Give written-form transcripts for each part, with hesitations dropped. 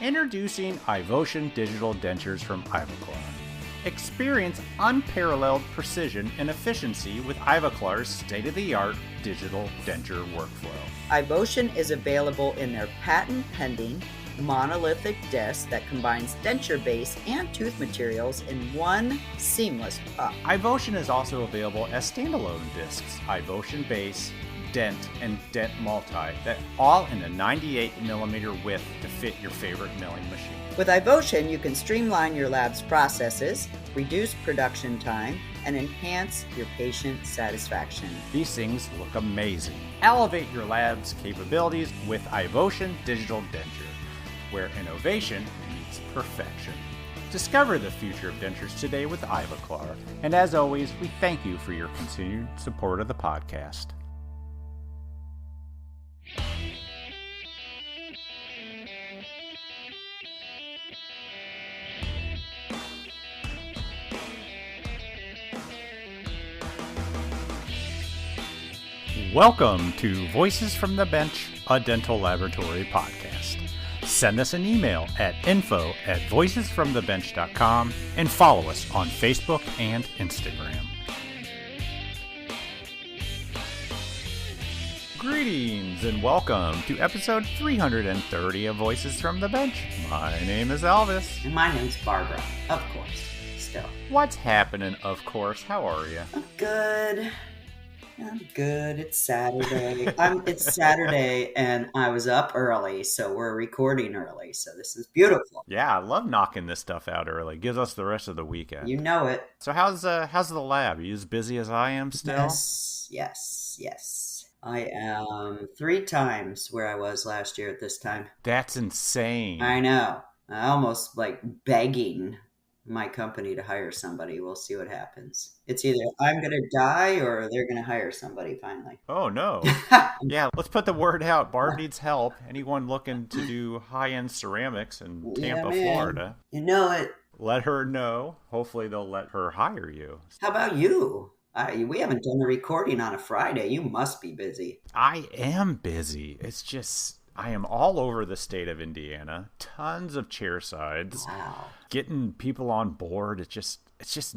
Introducing Ivotion Digital Dentures from Ivoclar. Experience unparalleled precision and efficiency with Ivoclar's state-of-the-art digital denture workflow. Ivotion is available in their patent-pending monolithic disc that combines denture base and tooth materials in one seamless puck. Ivotion is also available as standalone discs, Ivotion base, dent, and dent multi, that all in a 98mm width to fit your favorite milling machine. With Ivotion, you can streamline your lab's processes, reduce production time, and enhance your patient satisfaction. These things look amazing. Elevate your lab's capabilities with Ivotion Digital Denture, where innovation meets perfection. Discover the future of dentures today with Ivoclar. And as always, we thank you for your continued support of the podcast. Welcome to Voices from the Bench, a dental laboratory podcast. Send us an email at info@voicesfromthebench.com and follow us on Facebook and Instagram. Greetings and welcome to episode 330 of Voices from the Bench. My name is Elvis. And my name's Barbara, of course, still. What's happening, of course? How are you? I'm good. It's Saturday. It's Saturday, and I was up early, so we're recording early, so this is beautiful. Yeah, I love knocking this stuff out early. Gives us the rest of the weekend. You know it. So how's the lab? Are you as busy as I am still? Yes. I am 3 times where I was last year at this time. That's insane. I know. I almost begging my company to hire somebody. We'll see what happens. It's either I'm going to die or they're going to hire somebody finally. Oh, no. Yeah, let's put the word out. Barb needs help. Anyone looking to do high-end ceramics in Tampa, Florida. You know it. Let her know. Hopefully they'll let her hire you. How about you? We haven't done a recording on a Friday. You must be busy. I am busy. It's just, I am all over the state of Indiana. Tons of chair sides. Wow. Getting people on board. It's just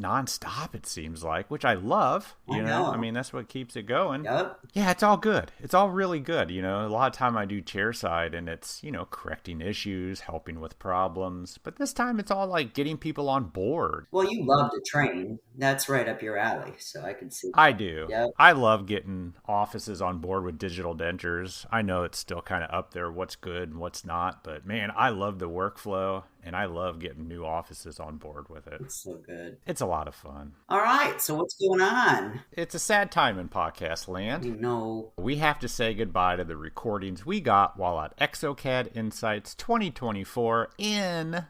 nonstop, it seems like, which I love. You know? I mean, that's what keeps it going. Yep. Yeah, it's all good. It's all really good. You know, a lot of time I do chairside and it's, correcting issues, helping with problems. But this time it's all like getting people on board. Well, you love to train. That's right up your alley, so I can see. I do. Yep. I love getting offices on board with digital dentures. I know it's still kind of up there, what's good and what's not. But man, I love the workflow. And I love getting new offices on board with it. It's so good. It's a lot of fun. All right. So what's going on? It's a sad time in podcast land. You know. We have to say goodbye to the recordings we got while at exocad Insights 2024 in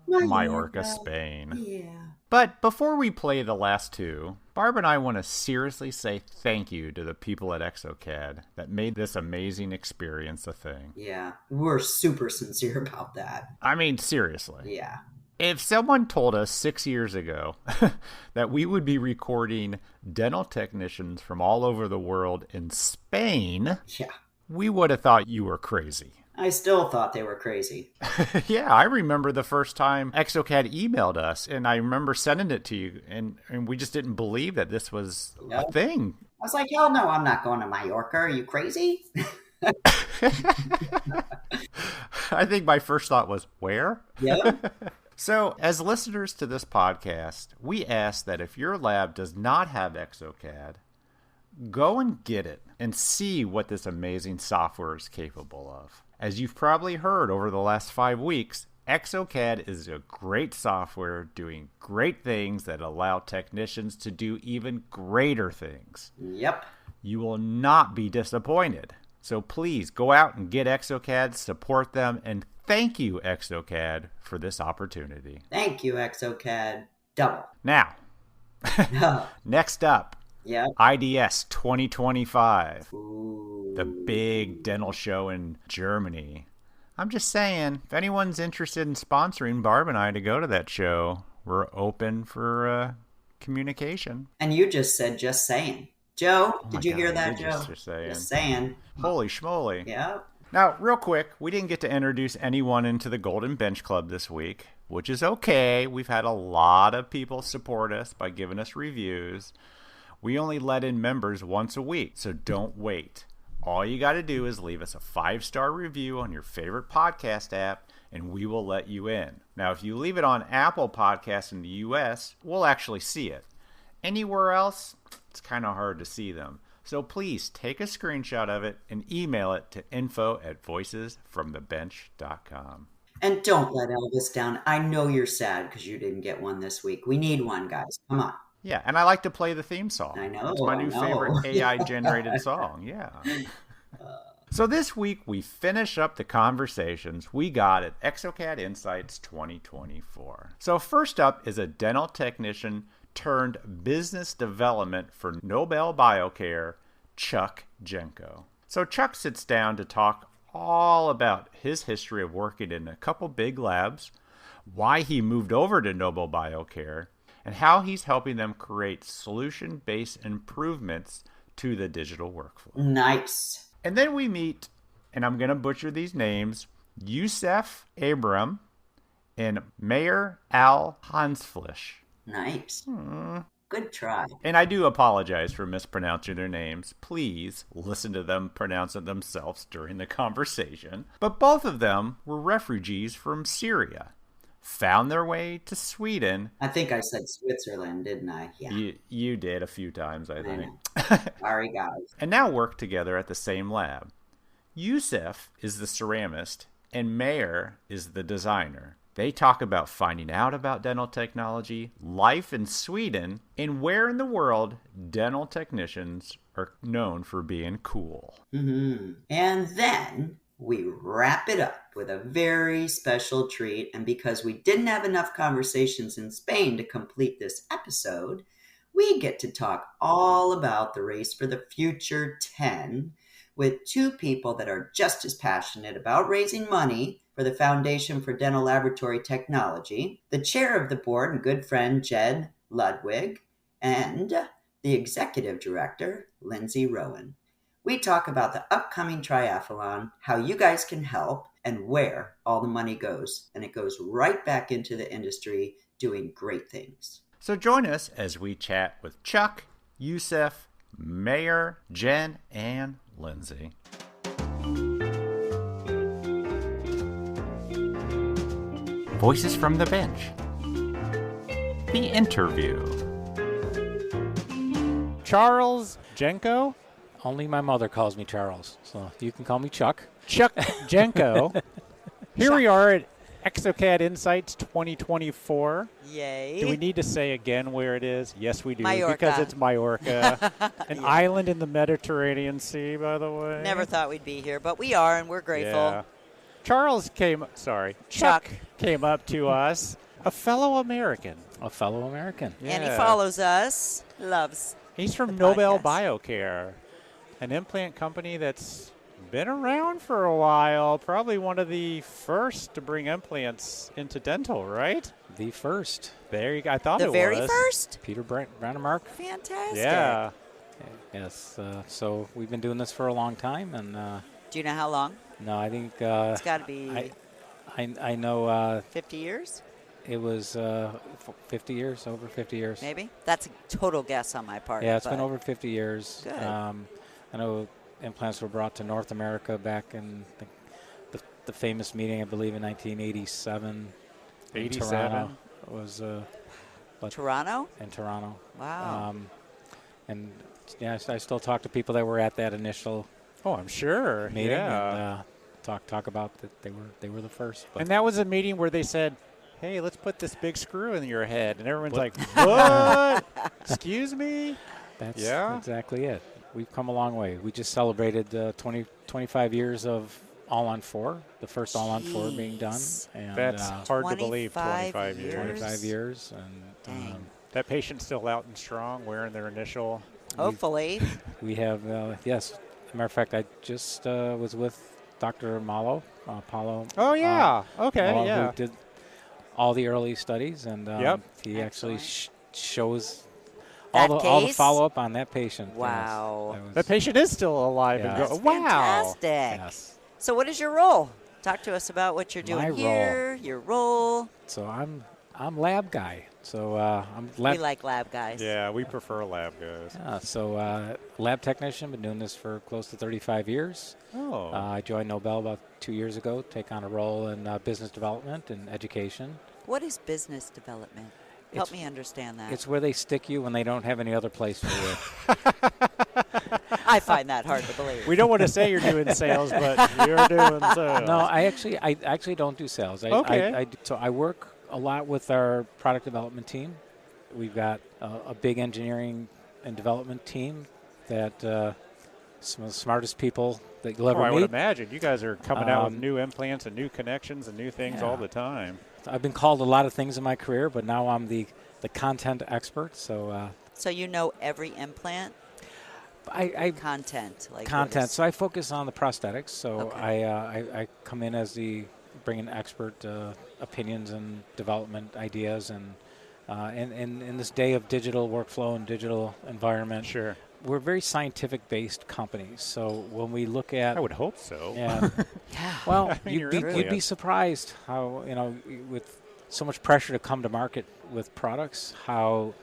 Mallorca, Spain. Yeah. But before we play the last two, Barb and I want to seriously say thank you to the people at exocad that made this amazing experience a thing. Yeah, we're super sincere about that. I mean, seriously. Yeah. If someone told us 6 years ago that we would be recording dental technicians from all over the world in Spain, we would have thought you were crazy. I still thought they were crazy. Yeah, I remember the first time exocad emailed us, and I remember sending it to you, and we just didn't believe that this was a thing. I was like, hell no, I'm not going to Mallorca. Are you crazy? I think my first thought was, where? Yeah. So, as listeners to this podcast, we ask that if your lab does not have exocad, go and get it and see what this amazing software is capable of. As you've probably heard over the last 5 weeks, exocad is a great software doing great things that allow technicians to do even greater things. Yep. You will not be disappointed. So please go out and get exocad, support them, and thank you, exocad, for this opportunity. Thank you, exocad. Double. Now, next up. Yeah. IDS 2025. Ooh. The big dental show in Germany. I'm just saying, if anyone's interested in sponsoring Barb and I to go to that show, we're open for communication. And you just said, just saying. Joe, did you hear that, Joe? Just saying. Just saying. Holy schmoly. Yeah. Now, real quick, we didn't get to introduce anyone into the Golden Bench Club this week, which is okay. We've had a lot of people support us by giving us reviews. We only let in members once a week, so don't wait. All you got to do is leave us a 5-star review on your favorite podcast app, and we will let you in. Now, if you leave it on Apple Podcasts in the U.S., we'll actually see it. Anywhere else, it's kind of hard to see them. So please take a screenshot of it and email it to info@voicesfromthebench.com. And don't let Elvis down. I know you're sad because you didn't get one this week. We need one, guys. Come on. Yeah, and I like to play the theme song. I know. It's my new favorite AI-generated song. Yeah. So this week, we finish up the conversations we got at exocad Insights 2024. So first up is a dental technician turned business development for Nobel Biocare, Chuck Genco. So Chuck sits down to talk all about his history of working in a couple big labs, why he moved over to Nobel Biocare, and how he's helping them create solution-based improvements to the digital workflow. Nice. And then we meet, and I'm going to butcher these names, Yousef Ibrahim and Maher Al Hanfeish. Nice. Good try. And I do apologize for mispronouncing their names. Please listen to them pronounce it themselves during the conversation. But both of them were refugees from Syria, found their way to Sweden. I think I said Switzerland, didn't I? Yeah. You did a few times, I think. Sorry, guys. And now work together at the same lab. Yousef is the ceramist, and Maher is the designer. They talk about finding out about dental technology, life in Sweden, and where in the world dental technicians are known for being cool. Mm-hmm. And then we wrap it up with a very special treat. And because we didn't have enough conversations in Spain to complete this episode, we get to talk all about the Race for the Future 10 with two people that are just as passionate about raising money for the Foundation for Dental Laboratory Technology, the chair of the board and good friend, Jed Ludwig, and the executive director, Lindsey Rowan. We talk about the upcoming triathlon, how you guys can help, and where all the money goes. And it goes right back into the industry doing great things. So join us as we chat with Chuck, Yousef, Maher, Jen, and Lindsey. Voices from the Bench. The interview. Charles Genco? Only my mother calls me Charles, so you can call me Chuck. Chuck Genco. Here we are at exocad Insights 2024. Yay. Do we need to say again where it is? Yes, we do. Mallorca. Because it's Mallorca. An Yeah. island in the Mediterranean Sea, by the way. Never thought we'd be here, but we are, and we're grateful. Yeah. Chuck came up to us, a fellow American. A fellow American. Yeah. And he follows us, loves. He's from the Nobel podcast. Biocare, an implant company that's been around for a while, probably one of the first to bring implants into dental, right? The first. There you go. I thought The it very was. first? Peter Brandemark. Fantastic. Yeah. Yes. So we've been doing this for a long time, and Do you know how long? no, I think It's got to be I know 50 years, it was 50 years, over 50 years. maybe? That's a total guess on my part. Yeah, it's but been over 50 years. Good. I know implants were brought to North America back in the famous meeting, I believe, in 1987. 87. In Toronto. It was Toronto? in Toronto. Wow. And yeah, I still talk to people that were at that initial Oh, I'm sure. meeting Yeah. and talk about that they were the first. But And that was a meeting where they said, hey, let's put this big screw in your head. And everyone's like, what? Excuse me? that's Yeah. exactly it. We've come a long way. We just celebrated 25 years of All on 4, the first All on 4 being done. Jeez. And That's hard to believe, 25 25 years. 25 years. And Dang. That patient's still out and strong, wearing their initial. Hopefully. we have, yes. As a matter of fact, I just was with Dr. Paulo. Oh, yeah. Okay, Paulo, yeah. who did all the early studies, and Yep. he actually Excellent. shows That all the case? follow-up on that patient. Wow. Yes, That patient is still alive Yeah. and go, That's wow. fantastic. Yes. So what is your role? Talk to us about what you're doing My here, your role. So I'm lab guy. So I'm lab. We like lab guys. Yeah, we prefer lab guys. Lab technician. Been doing this for close to 35 years. Oh. I joined Nobel about 2 years ago. Take on a role in business development and education. What is business development? Help me understand that. It's where they stick you when they don't have any other place for you. I find that hard to believe. We don't want to say you're doing sales, but you're doing sales. No, I actually don't do sales. Okay. So I work a lot with our product development team. We've got a big engineering and development team that some of the smartest people that you'll ever meet. I would imagine. You guys are coming out with new implants and new connections and new things all the time. I've been called a lot of things in my career, but now I'm the content expert. So you know every implant? Content. So I focus on the prosthetics. So Okay. I come in as bringing expert opinions and development ideas, and in this day of digital workflow and digital environment, Sure. we're very scientific-based companies. So when we look at, I would hope so. yeah, Yeah. well, I mean, you'd be surprised how with so much pressure to come to market with products, how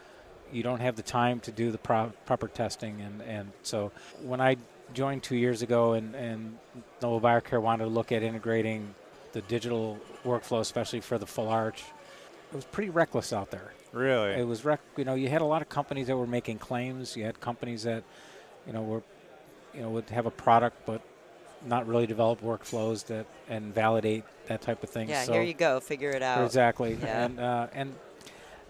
you don't have the time to do the proper testing, and so when I joined 2 years ago, and Nobel Biocare wanted to look at integrating the digital workflow, especially for the full arch, it was pretty reckless out there. Really? It was you had a lot of companies that were making claims. You had companies that would have a product but not really develop workflows and validate that type of thing. Yeah, so here you go. Figure it out. Exactly. Yeah.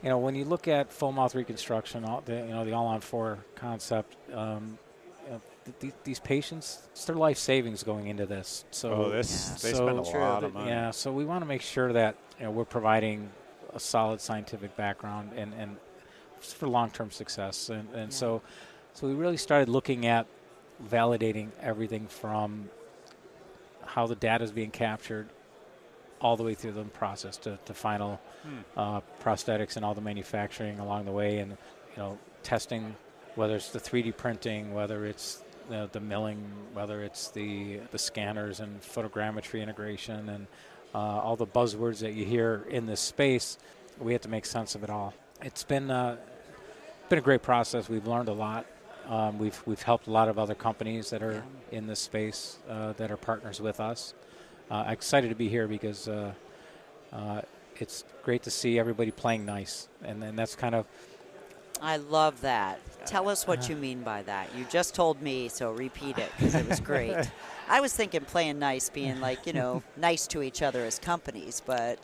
And when you look at full mouth reconstruction, the all-on-4 concept, these patients, it's their life savings going into this. So they spend a lot of money. Yeah, so we want to make sure that we're providing a solid scientific background and for long-term success. And so we really started looking at validating everything from how the data is being captured all the way through the process to final prosthetics and all the manufacturing along the way, and testing, whether it's the 3D printing, whether it's the milling, whether it's the scanners and photogrammetry integration, and all the buzzwords that you hear in this space. We have to make sense of it all. It's been a great process. We've learned a lot. We've helped a lot of other companies that are in this space that are partners with us. Excited to be here because it's great to see everybody playing nice, and that's kind of. I love that. Tell us what you mean by that. You just told me, so repeat it because it was great. I was thinking playing nice, being like, nice to each other as companies, but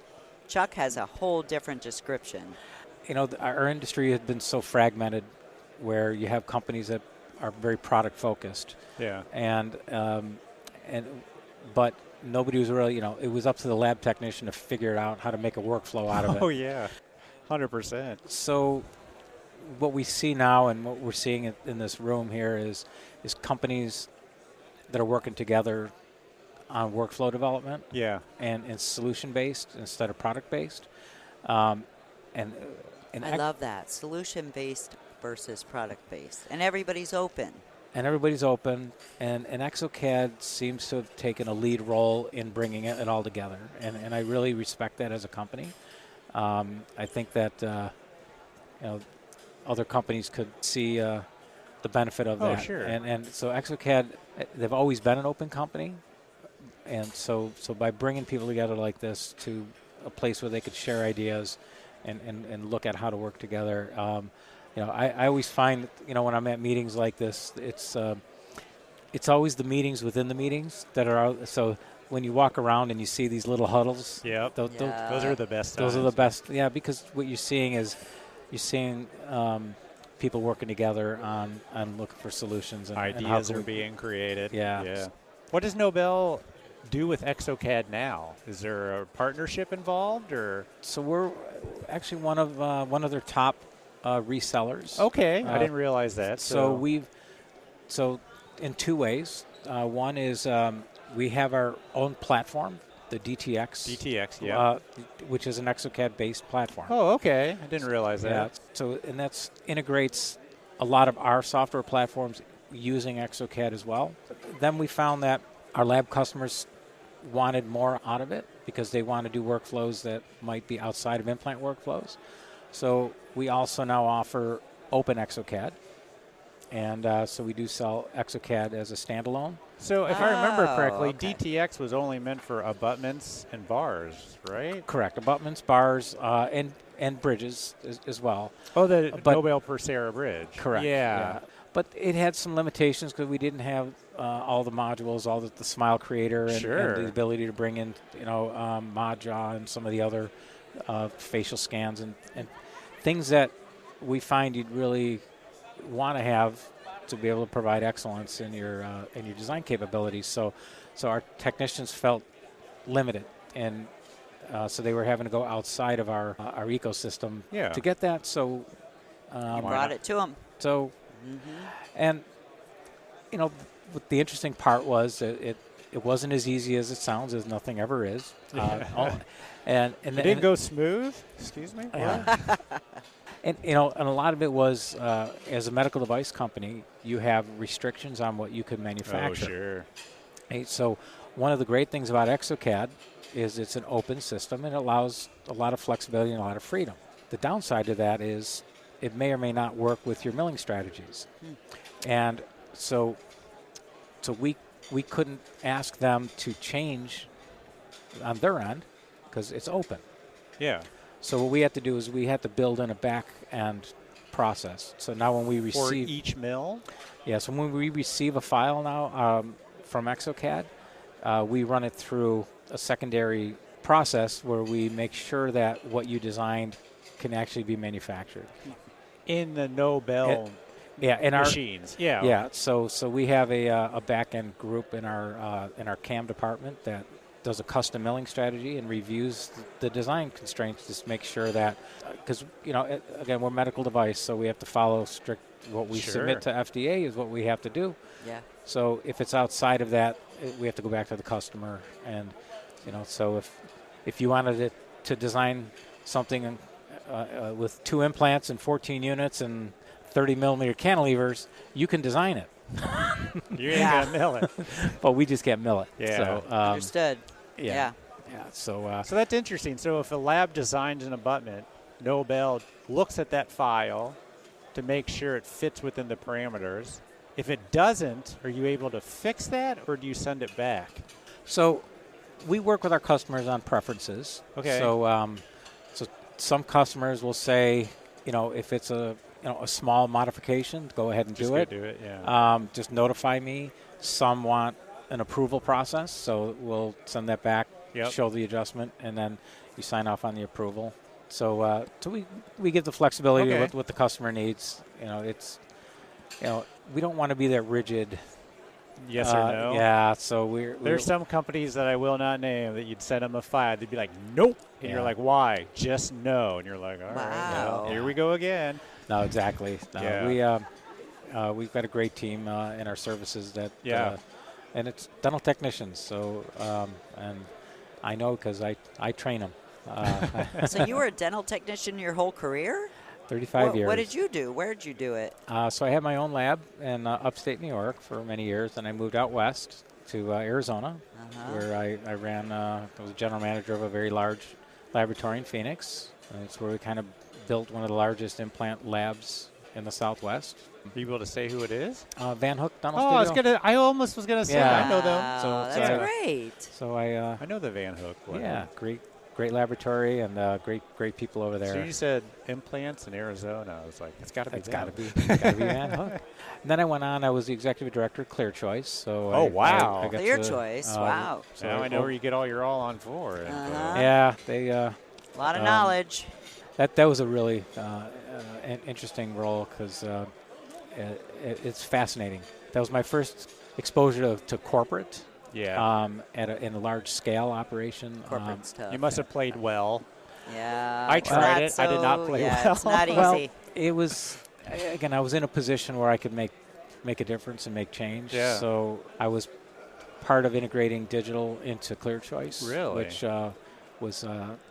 Chuck has a whole different description. Our industry has been so fragmented where you have companies that are very product focused. Yeah. But nobody was really, it was up to the lab technician to figure out how to make a workflow out of it. Oh, yeah. 100%. So what we see now and what we're seeing in this room here is companies that are working together on workflow development. Yeah. And solution-based instead of product-based. I love that. Solution-based versus product-based. And everybody's open. And exocad seems to have taken a lead role in bringing it all together. And I really respect that as a company. I think that, other companies could see the benefit of that. Oh, sure. And so exocad, they've always been an open company. And so by bringing people together like this to a place where they could share ideas and look at how to work together, I always find, when I'm at meetings like this, it's always the meetings within the meetings that are out. So when you walk around and you see these little huddles, those are the best times. Those are the best, because what you're seeing is people working together on looking for solutions. And ideas are being created. Yeah. What does Nobel do with exocad now? Is there a partnership involved, or? So we're actually one of their top resellers. Okay, I didn't realize that. So in two ways. One is we have our own platform, the DTX. Yeah. Which is an exocad-based platform. Oh, okay. I didn't realize that. Yeah. So that integrates a lot of our software platforms using exocad as well. Then we found that our lab customers wanted more out of it because they want to do workflows that might be outside of implant workflows. So we also now offer open exocad. And so we do sell exocad as a standalone. So if I remember correctly, okay. DTX was only meant for abutments and bars, right? Correct. Abutments, bars, and bridges as well. Oh, the But- Nobel Biocare bridge. Correct. Yeah. But it had some limitations because we didn't have all the modules, all the Smile Creator, and Sure. the ability to bring in, Maja and some of the other facial scans and things that we find you'd really want to have to be able to provide excellence in your design capabilities. So our technicians felt limited, and so they were having to go outside of our ecosystem Yeah. to get that. So You brought it to them. so, and what the interesting part was that it wasn't as easy as it sounds, as nothing ever is. And It didn't go smooth. Excuse me. And a lot of it was as a medical device company, you have restrictions on what you can Oh, manufacture. sure. Hey, so one of the great things about exocad is it's an open system and it allows a lot of flexibility and a lot of freedom. The downside to that is it may or may not work with your milling strategies. And so we couldn't ask them to change on their end because it's open. Yeah. So what we had to do is we had to build in a back end process. So now when we For receive each mill. so when we receive a file now from exocad, we run it through a secondary process where we make sure that what you designed can actually be manufactured. In the Nobel In our machines. Yeah. Yeah, so we have a back-end group in our CAM department that does a custom milling strategy and reviews the design constraints to make sure that, because again, we're a medical device, so we have to follow strict what we Sure. submit to FDA is what we have to do. Yeah. So if it's outside of that, we have to go back to the customer, and so if you wanted to design something with 2 implants and 14 units and 30 millimeter cantilevers, you can design it. You ain't going to mill it. But we just can't mill it. Yeah. So, Understood. yeah. So So that's interesting. So if a lab designs an abutment, Nobel looks at that file to make sure it fits within the parameters. If it doesn't, are you able to fix that, or do you send it back? So we work with our customers on preferences. Okay. So so some customers will say, if it's a small modification, go ahead and Just do go it. do it, yeah. Just notify me. Some want an approval process, so we'll send that back, Yep. show the adjustment, and then you sign off on the approval. So we give the flexibility Okay. with what the customer needs. We don't want to be that rigid. Yes or no? Yeah. So There's some companies that I will not name that you'd send them a file. They'd be like, nope. And you're Yeah. like, why? Just no. And you're like, all right, Wow. well, here we go again. No, exactly. No, Yeah. we've got a great team in our services that, Yeah. and it's dental technicians. So, and I know because I train them. So you were a dental technician your whole career? 35 years. What did you do? Where did you do it? So I had my own lab in upstate New York for many years, and I moved out west to Arizona, where I ran. I was general manager of a very large laboratory in Phoenix. And it's where we kind of built one of the largest implant labs in the Southwest. Are you able to say who it is? Van Hook Dental Oh, Studio. I almost was gonna say. Yeah. I know them. Wow, So- that's so- great. So I I know the Van Hook one. yeah, great laboratory and great people over there. So you said implants in Arizona. I was like, it's got to be. It's them. got to be. It's got to be Van Hook. And then I went on. I was the executive director of Clear Choice. So Oh, wow. I got Clear to, Choice. Wow. So Now I know where you get all your all-on for. Yeah, they. A lot of knowledge. That was a really an interesting role because it's fascinating. That was my first exposure to corporate. Yeah. In a large scale operation. Corporate stuff. You must have played well. Yeah. I it's tried not it. I did not so- play yeah, It's well. not easy. Well, it was, again, I was in a position where I could make a difference and make change. Yeah. So I was part of integrating digital into Clear Choice. Really? Which was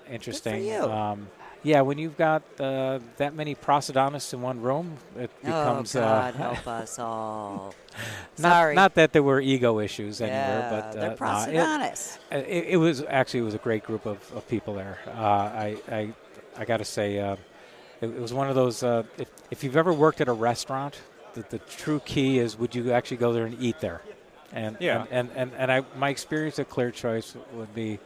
interesting. you. Yeah, when you've got that many prosthodontists in one room, it becomes. Oh God, help us all. Not, Sorry. not that there were ego issues anywhere, Yeah, but they're prosthodontists. it was actually a great group of people there. I got to say, it was one of those. If you've ever worked at a restaurant, the true key is would you actually go there and eat there? And my experience at Clear Choice would be,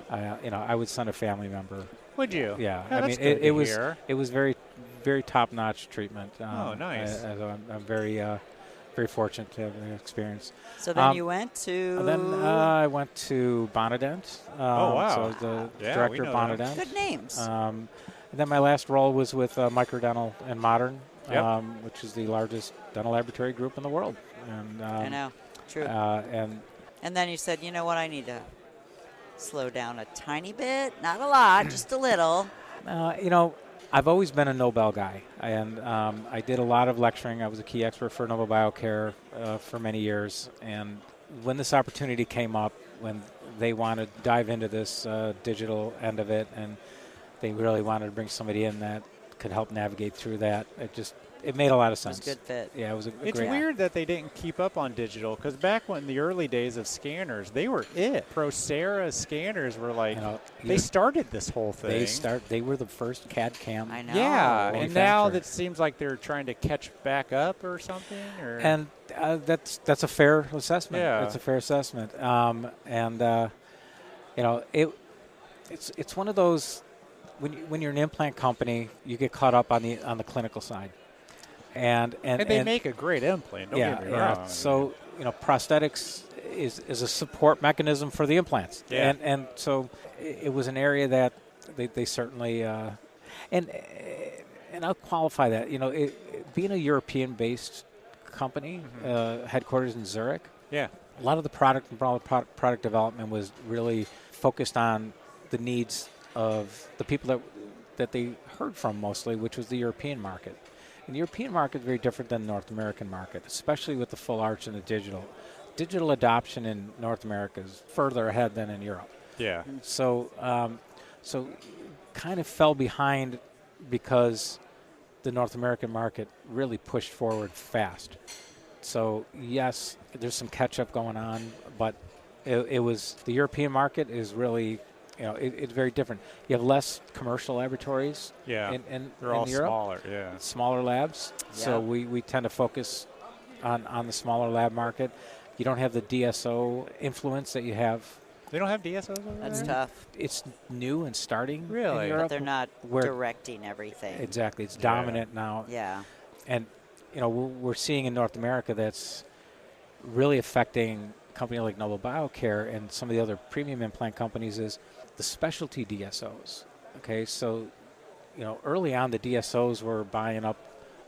I would send a family member. Would you? Yeah, I mean it was very, very top-notch treatment. Oh, nice. I'm very, very fortunate to have an experience. So then you went to. Then I went to Bonadent. Oh, wow. So I was the director of Bonadent. Good names. And then my last role was with Microdental and Modern, Yep. which is the largest dental laboratory group in the world. And I know. True. And then you said, you know what, I need to slow down a tiny bit. Not a lot, just a little. I've always been a Nobel guy, and I did a lot of lecturing. I was a key expert for Nobel Biocare for many years. And when this opportunity came up, when they wanted to dive into this digital end of it, and they really wanted to bring somebody in that could help navigate through that, it made a lot of sense. It was a good fit. Yeah, it was a It's great. weird that they didn't keep up on digital, because back when the early days of scanners, they were it. Procera scanners were like, they started this whole thing. They were the first CAD CAM. I know. Yeah, and now manufacturer. that seems like they're trying to catch back up or something. Or And that's a fair assessment. Yeah. It's a fair assessment. It's one of those when you're an implant company, you get caught up on the clinical side. And they make a great implant. Don't get me wrong. So prosthetics is a support mechanism for the implants. Yeah. And so it was an area that they certainly and I'll qualify that. Being a European-based company, headquarters in Zurich. Yeah. A lot of the product development was really focused on the needs of the people that they heard from mostly, which was the European market. And the European market is very different than the North American market, especially with the full arch and the digital. Digital adoption in North America is further ahead than in Europe. Yeah. So kind of fell behind because the North American market really pushed forward fast. So yes, there's some catch-up going on, but it was the European market is really, it's very different. You have less commercial laboratories. Yeah. In They're all Europe. smaller. Yeah. Smaller labs. Yeah. So we tend to focus on the smaller lab market. You don't have the DSO influence that you have. They don't have DSOs over That's there? tough. It's new and starting. Really? In Europe. But they're not where- directing everything. Exactly. It's dominant now. Yeah. And, we're seeing in North America that's really affecting a company like Nobel Biocare and some of the other premium implant companies is the specialty DSOs. Okay, so, early on the DSOs were buying up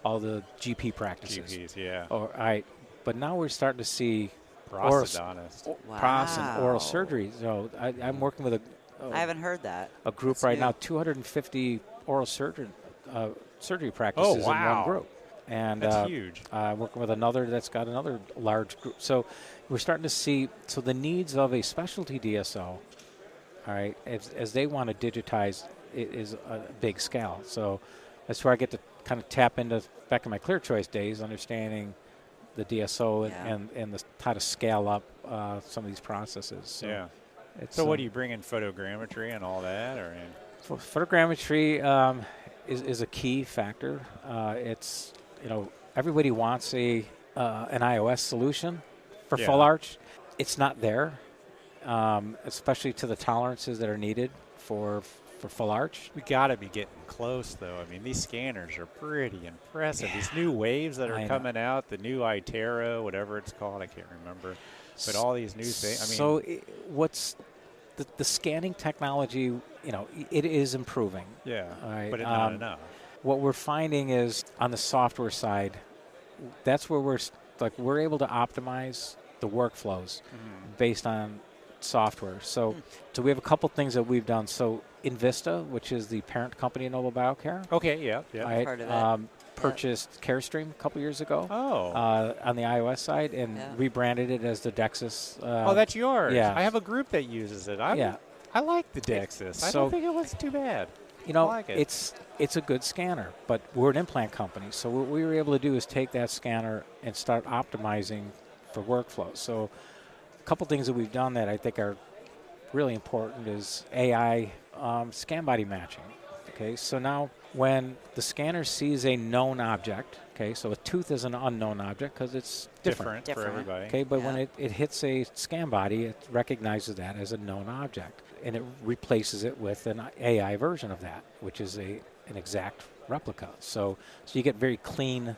all the GP practices. GPs, yeah. All right, but now we're starting to see Prosthodontist. pros and oral Wow. surgery. So I'm working with I haven't heard that. a group That's right new. now, 250 oral surgery practices in wow. one group. And That's huge. working with another that's got another large group. So we're starting to see, the needs of a specialty DSO, all right, as they want to digitize, it is a big scale. So that's where I get to kind of tap into, back in my Clear Choice days, understanding the DSO Yeah. and how to scale up some of these processes. So Yeah. it's, So what do you bring in photogrammetry and all that, or in? photogrammetry is a key factor. It's everybody wants an iOS solution for Yeah. full arch. It's not there, especially to the tolerances that are needed for full arch. We got to be getting close, though. I mean, these scanners are pretty impressive. These new waves that I are know. coming out, the new Itero, whatever it's called, I can't remember. But all these new things. I mean, So what's the scanning technology? It is improving. yeah, all right, but it's not enough. What we're finding is on the software side, that's where we're able to optimize the workflows based on software. So we have a couple things that we've done. So Invista, which is the parent company of Nobel Biocare, Okay, yeah. right, heard of it. purchased CareStream a couple years ago Oh. on the iOS side and Yeah. rebranded it as the Dexis. Oh, that's yours. yeah. I have a group that uses it. I like the Dexis. I So- don't think it was too bad. You know, I like it. it's a good scanner, but we're an implant company. So what we were able to do is take that scanner and start optimizing for workflow. So a couple things that we've done that I think are really important is AI scan body matching. Okay, so now when the scanner sees a known object, okay, so a tooth is an unknown object because it's different. For everybody. Okay, but when it hits a scan body, it recognizes that as a known object, and it replaces it with an AI version of that, which is an exact replica. So you get very clean,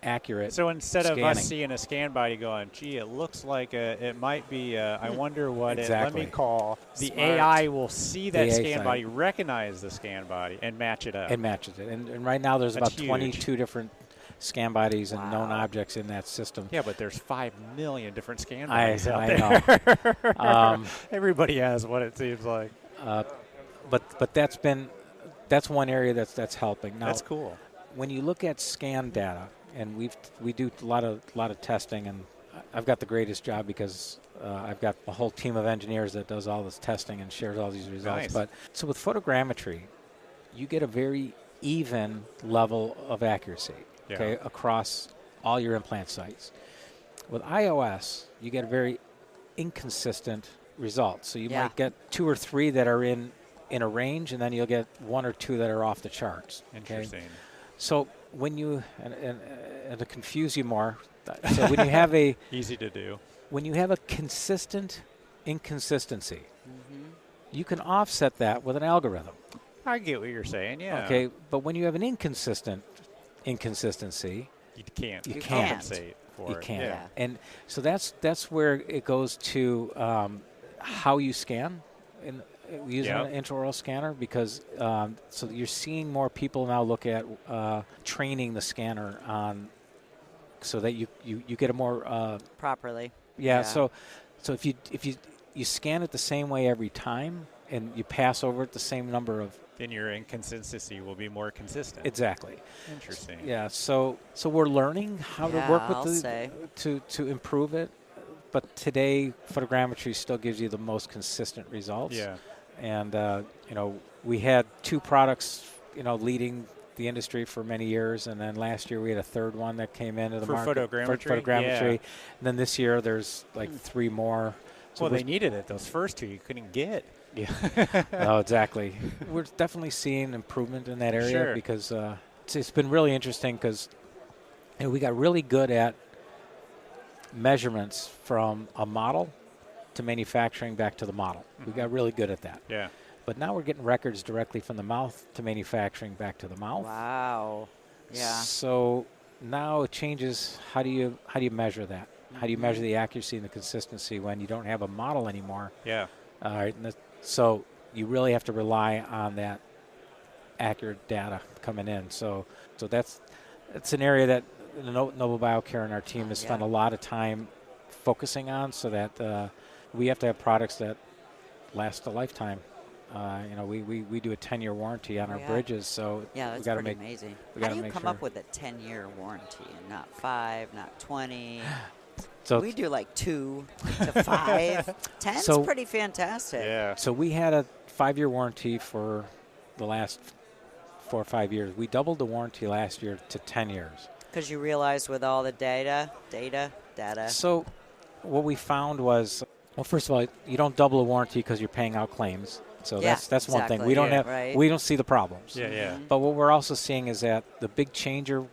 accurate. So instead scanning. of us seeing a scan body going, gee, it looks like it might be, I wonder what Exactly. let me call. The Smart. AI will see that The AI scan side. body, recognize the scan body, and match it up. It matches it. And right now there's That's about huge. 22 different scan bodies and known Wow. objects in that system. Yeah, but there's 5 million different scan I bodies out there. know. Everybody has one, it seems like. But that's one area that's helping. Now, That's cool. when you look at scan data, and we do a lot of testing, and I've got the greatest job because I've got a whole team of engineers that does all this testing and shares all these results. Nice. But so with photogrammetry, you get a very even level of accuracy, okay, across all your implant sites. With iOS, you get a very inconsistent result. So you might get 2 or 3 that are in a range, and then you'll get 1 or 2 that are off the charts. Okay? Interesting. So when you and to confuse you more, so when you have Easy to do. when you have a consistent inconsistency, you can offset that with an algorithm. I get what you're saying, yeah. Okay, but when you have an inconsistent inconsistency, You can't. You can't. compensate for you it. can't. Yeah. And so that's where it goes to how you scan using an intraoral scanner, because so you're seeing more people now look at training the scanner on so that you get a more Properly. So if you scan it the same way every time and you pass over it the same number of Then your inconsistency will be more consistent. exactly. Interesting. Yeah, so we're learning how to work with I'll say. to improve it, but today photogrammetry still gives you the most consistent results. Yeah. And we had 2 products, leading the industry for many years, and then last year we had a third one that came into the For market photogrammetry? for photogrammetry. Yeah. And then this year there's like 3 more. So Well, we're- they needed it. Those first 2 you couldn't get. Yeah. Oh, exactly. We're definitely seeing improvement in that area Sure. because it's been really interesting because we got really good at measurements from a model to manufacturing back to the model. We got really good at that. Yeah. But now we're getting records directly from the mouth to manufacturing back to the mouth. Wow. Yeah. So now it changes. How do you measure that? How do you measure the accuracy and the consistency when you don't have a model anymore? Yeah. All right, so you really have to rely on that accurate data coming in. So that's an area that the Nobel Biocare and our team has spent a lot of time focusing on, so that we have to have products that last a lifetime. We do a 10-year warranty on our bridges, so Yeah, we that's got to pretty make amazing. we How gotta do you make come sure. up with a 10-year warranty and not 5, not 20? So We do like 2 to 5. 10's So- pretty fantastic. Yeah. So we had a 5-year warranty for the last 4 or 5 years. We doubled the warranty last year to 10 years. Because you realize with all the data. So what we found was, well, first of all, you don't double a warranty because you're paying out claims. So Yeah, that's one thing. exactly. We don't Yeah. Right. we don't see the problems. Yeah, yeah. But what we're also seeing is that the big changer,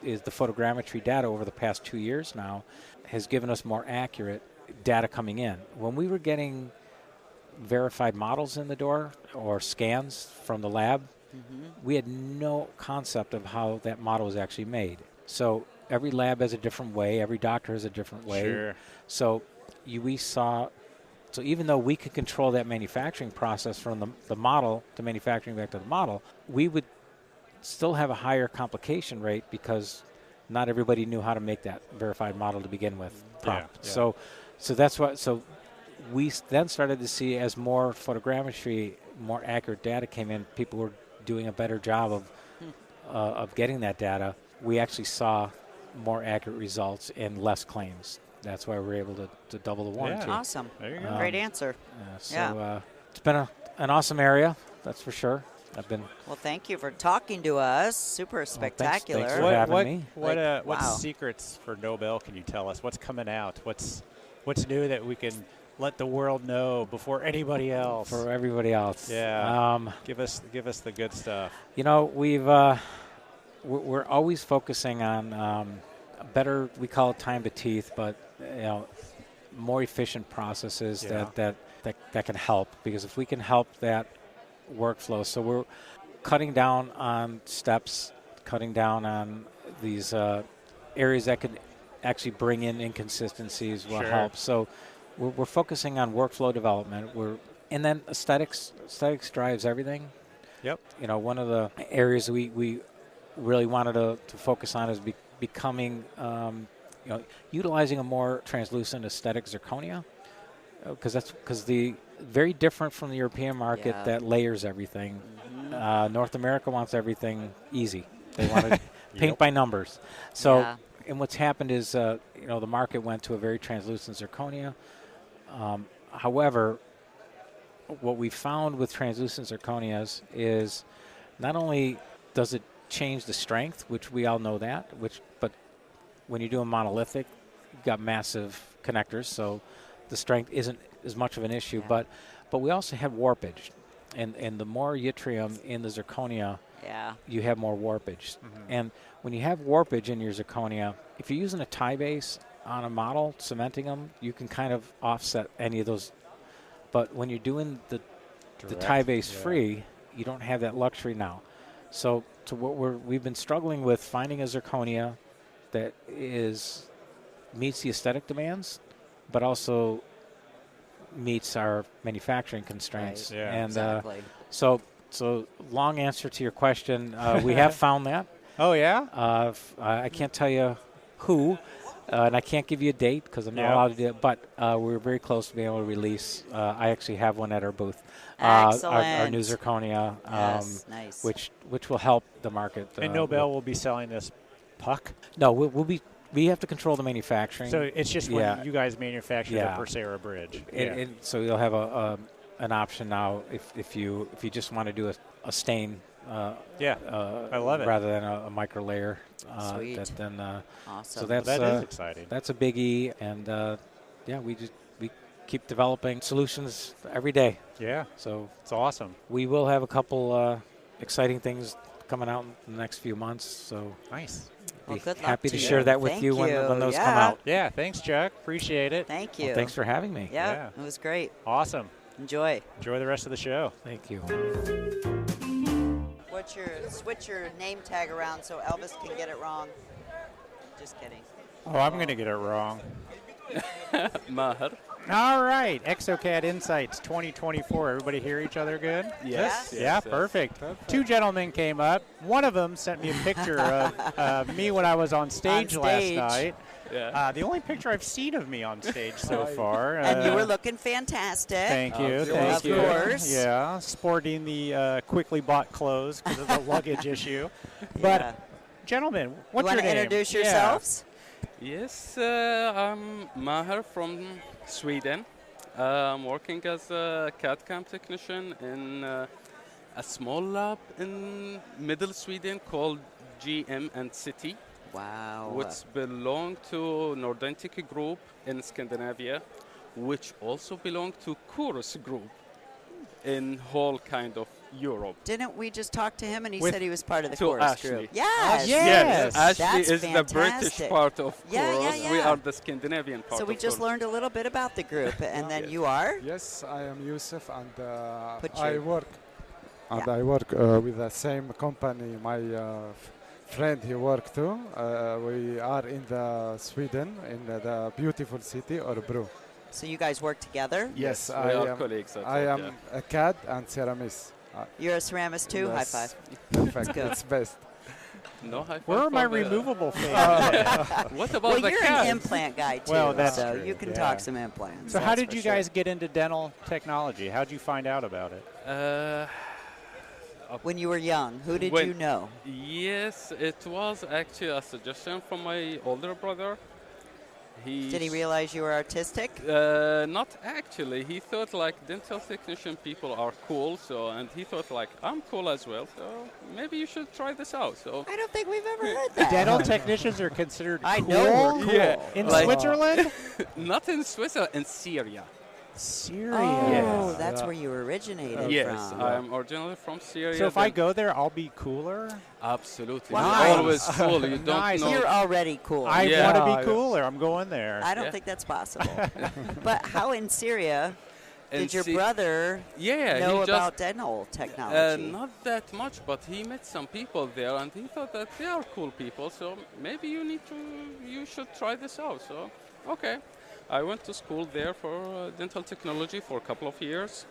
is the photogrammetry data over the past 2 years now, has given us more accurate data coming in. When we were getting verified models in the door or scans from the lab, we had no concept of how that model was actually made. So every lab has a different way, every doctor has a different way. Sure. So so even though we could control that manufacturing process from the model to manufacturing back to the model, we would still have a higher complication rate because not everybody knew how to make that verified model to begin with. Yeah. So that's what. So we then started to see, as more photogrammetry, more accurate data came in, people were doing a better job of getting that data. We actually saw more accurate results and less claims. That's why we were able to double the warranty. Yeah. Awesome. There you go. Great answer. It's been an awesome area, that's for sure. Well, thank you for talking to us. Super spectacular. thanks for having me. What wow. secrets for Nobel can you tell us? What's coming out? What's new that we can let the world know before anybody else? For everybody else. Yeah. Give us the good stuff. You know, we're always focusing on better, we call it time to teeth, but more efficient processes that can help, because if we can help that workflow, so we're cutting down on steps, cutting down on these areas that could actually bring in inconsistencies will help. So we're focusing on workflow development. And then aesthetics drives everything. Yep. You know, one of the areas we really wanted to focus on is becoming, utilizing a more translucent aesthetic zirconia, because the very different from the European market that layers everything. North America wants everything easy. They want to paint by numbers. So, and what's happened is, the market went to a very translucent zirconia. However, what we found with translucent zirconias is not only does it change the strength, which we all know that, but when you do a monolithic, you've got massive connectors, so the strength isn't as much of an issue. But we also have warpage, and the more yttrium in the zirconia, you have more warpage. And when you have warpage in your zirconia, if you're using a tie base on a model, cementing them, you can kind of offset any of those. But when you're doing the tie base free, you don't have that luxury now. So what we've been struggling with, finding a zirconia that meets the aesthetic demands, but also meets our manufacturing constraints. Right. Yeah. And Exactly. so long answer to your question, we have found that. Oh, yeah? I can't tell you who, and I can't give you a date because I'm not allowed to do it, but we're very close to being able to release. I actually have one at our booth. Our new zirconia, nice. which will help the market. And Nobel will be selling this puck? No, we have to control the manufacturing. So it's just when you guys manufacture the Persera bridge. And so you'll have an option now if you just want to do a stain. I love it. Rather than a micro layer. Sweet. Awesome. So that is exciting. That's a biggie, and we keep developing solutions every day. Yeah. So it's awesome. We will have a couple exciting things coming out in the next few months. So nice. Well, good luck happy to you. share that with Thank you when those come out. Yeah. Thanks, Chuck. Appreciate it. Thank you. Well, thanks for having me. Yeah, it was great. Awesome. Enjoy the rest of the show. Thank you. Switch your name tag around so Elvis can get it wrong. Just kidding. Oh, I'm going to get it wrong. Maher. All right. exocad Insights 2024. Everybody hear each other good? Yes. Yeah, perfect. Two gentlemen came up. One of them sent me a picture of me when I was on stage last night. Yeah. The only picture I've seen of me on stage so far. And you were looking fantastic. Thank you. Thank you. Of course. Yeah, sporting the quickly bought clothes because of the luggage issue. But, gentlemen, what's your name? You want to introduce yourselves? Yes, I'm Maher from Sweden. I'm working as a CAD/CAM technician in a small lab in middle Sweden called GM and City. Wow. Which belong to Nordentic Group in Scandinavia, which also belong to Chorus Group in whole kind of Europe. Didn't we just talk to him and he With- said he was part of the to Chorus Ashley. Group? Yes. Yes. Ashley That's is the British fantastic. part of Yeah, Chorus. yeah, We yeah. are the Scandinavian part So we of just Chorus. learned a little bit about the group, and then you are? Yes, I am Yousef, and Put I your- work. And Yeah. I work with the same company. My friend he worked too. We are in the Sweden in the beautiful city Örebro. So you guys work together? Yes, we I are am. colleagues. I am a CAD and ceramist. You're a ceramist too? Yes. High five. Perfect. good. It's best. No high five Where are my for the- removable fans? What about Well, the you're cats? an implant guy too, Well, that's so true, you can yeah. talk some implants. So how that's did for you sure. guys get into dental technology? How did you find out about it? When you were young, who did When- you know? Yes, it was actually a suggestion from my older brother. Did he realize you were artistic? Not actually. He thought like dental technician people are cool, and he thought like I'm cool as well. So maybe you should try this out. So I don't think we've ever heard that. Dental technicians are considered I cool. know we're cool. Yeah. In Like- Switzerland? not in Switzerland, in Syria. Syria. Oh, Yes. that's where you originated Yes, from. I am originally from Syria. So if I then- go there, I'll be cooler? absolutely, Wow. you're always cool. You don't Nice. know. You're already cool. I Yeah. want to Yeah. be cooler. I'm going there. I don't Yeah. think that's possible. But how in Syria And did your see- brother Yeah, know he about just dental technology? not that much, but he met some people there, and he thought that they are cool people. So maybe you should try this out. So okay, I went to school there for dental technology for a couple of years,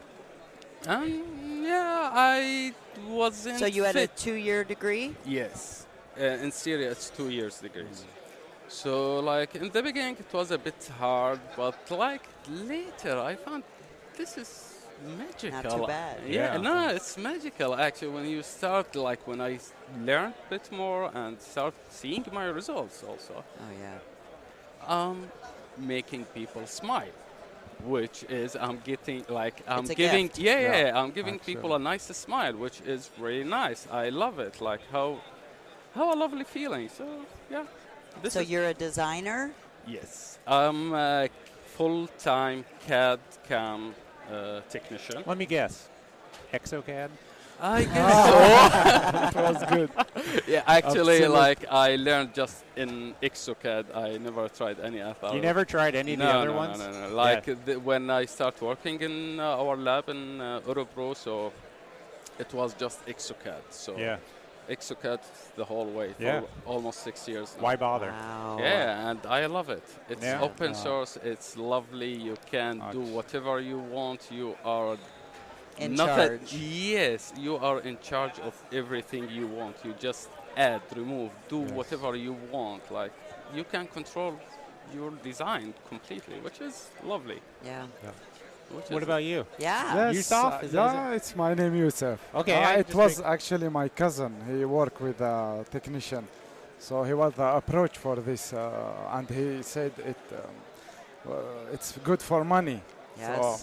and yeah, I wasn't. So you had a fit. 2-year degree? Yes, in Syria it's 2 years degrees. So like in the beginning it was a bit hard, but like later I found this is magical. Not too bad. Yeah, Yeah. no, it's magical actually when you start like when I learned a bit more and start seeing my results also. Oh, yeah. Making people smile, which is I'm getting like I'm It's a giving gift. I'm giving people a nice smile, which is really nice. I love it. Like how a lovely feeling. So yeah. This So is you're a designer? yes. I'm a full-time CAD CAM technician. Let me guess. Exocad? I guess so. It was good. Yeah, actually, Absolute. like I learned just in exocad. I never tried any other. You never tried any of the other ones? No. Like when I start working in our lab in Europro, so it was just exocad. So Yeah. exocad the whole way for Yeah. almost 6 years now. Why bother? Wow. Yeah, and I love it. It's Yeah. open source. It's lovely. You can do whatever you want. You are In not charge. yes, you are in charge of everything you want. You just add, remove, do whatever you want. Like you can control your design completely, which is lovely. Yeah. What about you? Yeah. Yes, Yousef? Is that- yeah, it's my name Yousef. Okay, I it just was make- actually my cousin. He worked with a technician, so he was the approach for this, and he said it's good for money. Yes. So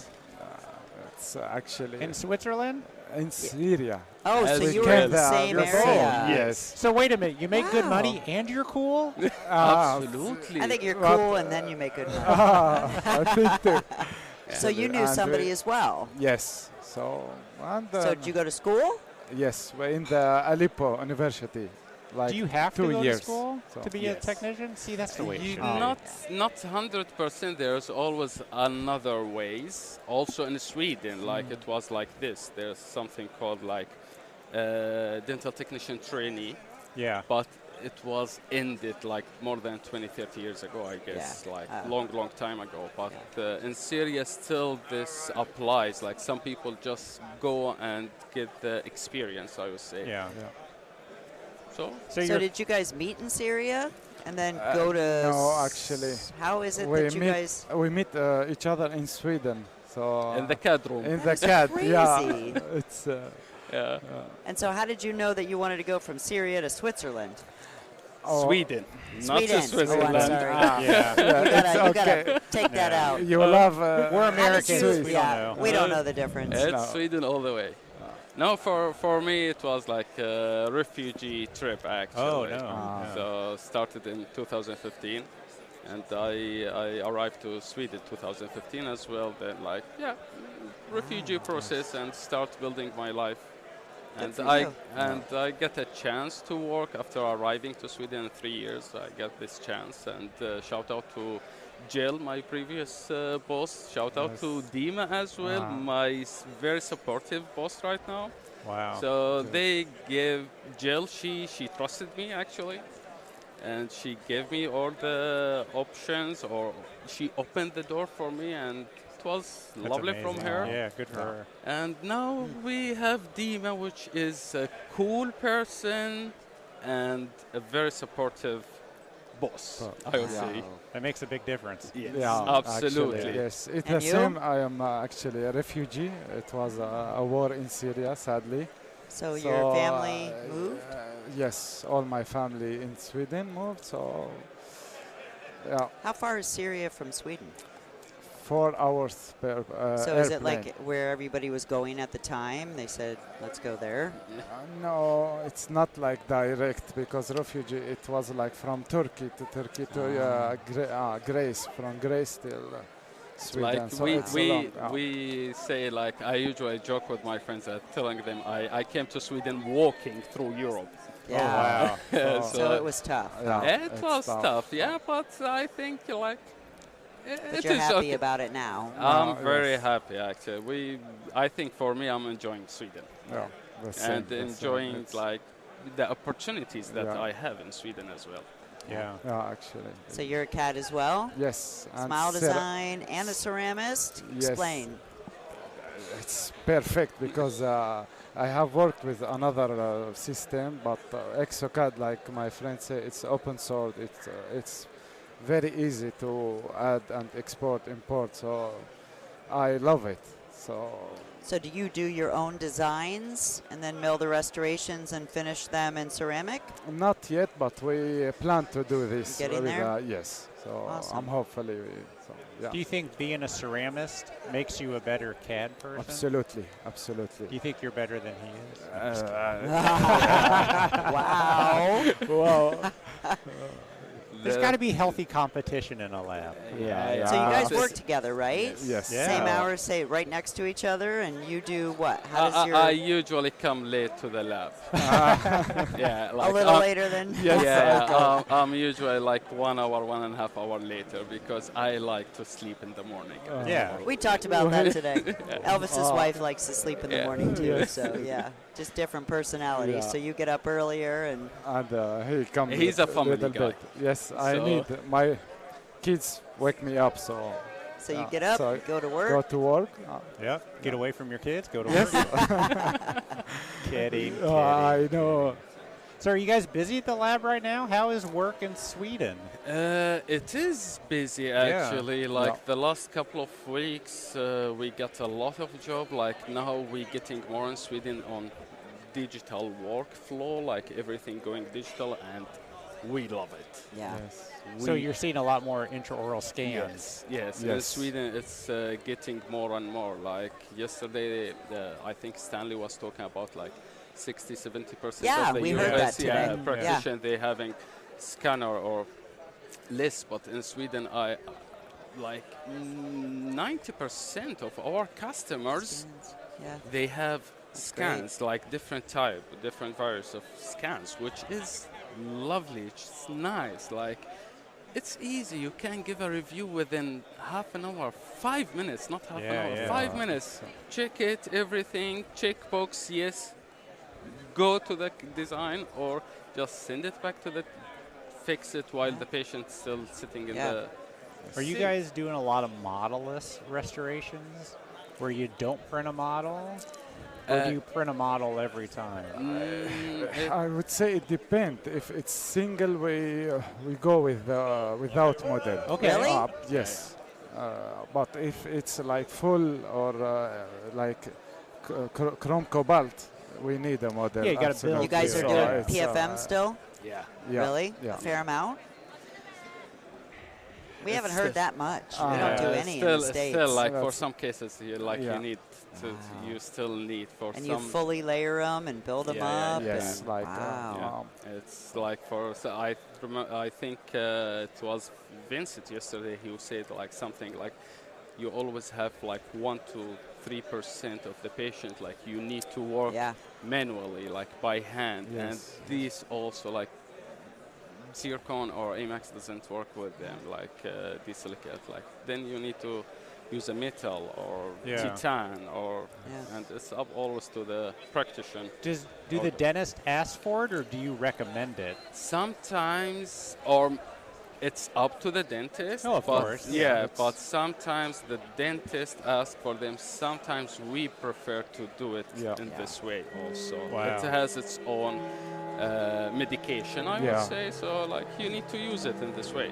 it's actually In Switzerland? in Syria. Oh, so As you were well. in the same Yes. area. Yes. So wait a minute. You make good Wow. money and you're cool? Absolutely. I think you're But, cool and then you make good money. I think too. So you knew And somebody we- as well. Yes. So and So did you go to school? yes, we're in the Aleppo University. Like Do you have to 2 go years. to school So- to be Yes. a technician? See, that's the way it You should be. not 100%. There's always another ways. Also in Sweden, like it was like this. There's something called like dental technician trainee, Yeah. but it was ended like more than 20, 30 years ago, I guess, Yeah. like long time ago. But in Syria, still this applies. Like some people just go and get the experience, I would say. Yeah. So So you're did you guys meet in Syria and then go to? no, actually. How is it we that you meet guys? we meet each other in Sweden. So in the CAD room. in That the is CAD, crazy. yeah, it's yeah. And so, how did you know that you wanted to go from Syria to Switzerland? Sweden, not Sweden. to Switzerland. Oh, I'm sorry. Yeah. You it's gotta take that Yeah. out. You love. We're How did Americans. you- We yeah, don't know. we don't know the difference. It's No. Sweden all the way. No, for me it was like a refugee trip actually. Oh, no. So started in 2015, and I arrived to Sweden 2015 as well. Then refugee process and start building my life. And for I you. I get a chance to work after arriving to Sweden in 3 years. I got this chance, and shout out to Jill, my previous boss. Shout out to Dima as well, my very supportive boss right now. Wow. So they gave Jill, she trusted me actually, and she gave me all the options, or she opened the door for me, and it was That's lovely amazing. from her. Yeah, good for her. And now we have Dima, which is a cool person and a very supportive boss, I would say. That makes a big difference. Yes, Yeah, absolutely. Actually, yes, it's And the you? same. I am actually a refugee. It was a war in Syria, sadly. So your family moved? Yes, all my family in Sweden moved. So Yeah, How far is Syria from Sweden? 4 hours per So is it airplane. like where everybody was going at the time? They said, let's go there. No, it's not like direct because refugee. It was like from Turkey to Grace, from Grace till Sweden. Like so it's a long, we say, like, I usually joke with my friends at telling them I came to Sweden walking through Europe. Yeah. wow. So it was tough. Yeah, It it's was tough, yeah, but I think like But it you're is happy okay. about it now. I'm No, very yes. happy actually. I think for me, I'm enjoying Sweden Yeah, the same, and the same. enjoying It's- like the opportunities that Yeah. I have in Sweden as well. Yeah. Yeah, actually. So you're a CAD as well? Yes. and Smile design and a ceramist? Yes. Explain. It's perfect because I have worked with another system, but exocad, like my friends say, it's open source. It's very easy to add and export, import. So I love it. So do you do your own designs and then mill the restorations and finish them in ceramic? Not yet, but we plan to do this. Getting there? Yes. So Awesome. I'm hopefully. Yeah. Do you think being a ceramist makes you a better CAD person? Absolutely, absolutely. Do you think you're better than he is? Wow. Wow. There's got to be healthy competition in a lab. Yeah. So you guys Yes. work together, right? Yes. Yeah. Same hours, say right next to each other, and you do what? How does your I usually come late to the lab. Yeah, a like little later than? I'm usually like 1 hour, 1.5 hour later because I like to sleep in the morning. Yeah. We talked about that today. Elvis's wife likes to sleep in the Yeah. morning too, Yes. so yeah, just different personalities. Yeah. So you get up earlier, and And he comes. He's a family little guy. bit. Yes, I So- need my kids wake me up, so so you Yeah. get up, So go to work. go to work. Yep. Get away from your kids. Go to Yes. work. Kidding. I know. So are you guys busy at the lab right now? How is work in Sweden? It is busy actually. Like the last couple of weeks, we got a lot of job. Like now we're getting more in Sweden on digital workflow, like everything going digital, and we love it. Yeah. Yes. So you're seeing a lot more intraoral scans. Yes. In Yes. Sweden, it's getting more and more. Like yesterday, I think Stanley was talking about like 60-70% Yeah, of the we heard US that today. practitioners they having scanner or less, but in Sweden, I like 90% of our customers Yeah. they have great. scans, like different type, different various of scans, which is lovely. It's nice. Like it's easy. You can give a review within half an hour, 5 minutes, not half an Yeah, hour, yeah. 5 minutes. Check it, everything, checkbox, yes. Go to the design or just send it back to the fix it while the patient's still sitting in Yeah. the. Are you seat. guys doing a lot of modelless restorations where you don't print a model? Or do you print a model every time? I would say it depends. If it's single, we go with without model. Okay. Really? Yes. But if it's like full or like chrome cobalt, we need a model. Yeah, you gotta build You guys are So doing it's, PFM still? Yeah. Yeah, Really? Yeah. A fair amount? We haven't It's heard that much. We don't do any still, in the States. Still, like for That's- some cases, you Yeah. you need to, you still need for and some. you fully layer them and build them Yeah, up. Yes, and like wow. It's like for so I think it was Vincent yesterday. He said like something like you always have like 1 to 3% of the patient like you need to work Yeah. manually like by hand, Yes. and these also like zircon or Amax doesn't work with them like D-silicate. Like then you need to use a metal or Yeah. titan or Yeah. and it's up always to the practitioner. Do the dentist ask for it or do you recommend it? Sometimes, or it's up to the dentist. Oh, of but course. Yeah, but sometimes the dentist asks for them. Sometimes we prefer to do it Yeah. in this way also. Wow. It has its own medication, I Yeah. would say. So, like, you need to use it in this way.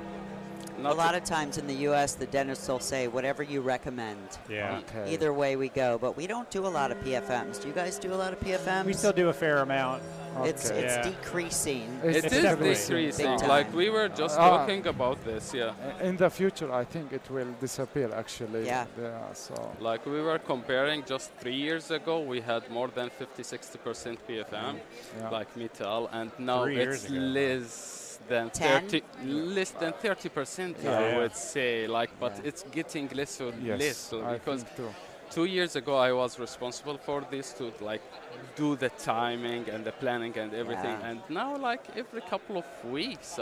A lot of times in the U.S., the dentists will say, whatever you recommend. Yeah. Okay. Either way we go. But we don't do a lot of PFMs. Do you guys do a lot of PFMs? We still do a fair amount. It's Okay. Yeah. decreasing. It is definitely decreasing. big time. Like we were just talking about this, yeah. In the future, I think it will disappear. Actually. Yeah. So. Like we were comparing just 3 years ago, we had more than 50-60% PFM, Yeah. like metal, and now 3 years it's ago. less than 10? 30%. Yeah. I would say, like, but Yeah. it's getting less and Yes. less I because think too. 2 years ago I was responsible for this to like do the timing and the planning and everything, Yeah. and now like every couple of weeks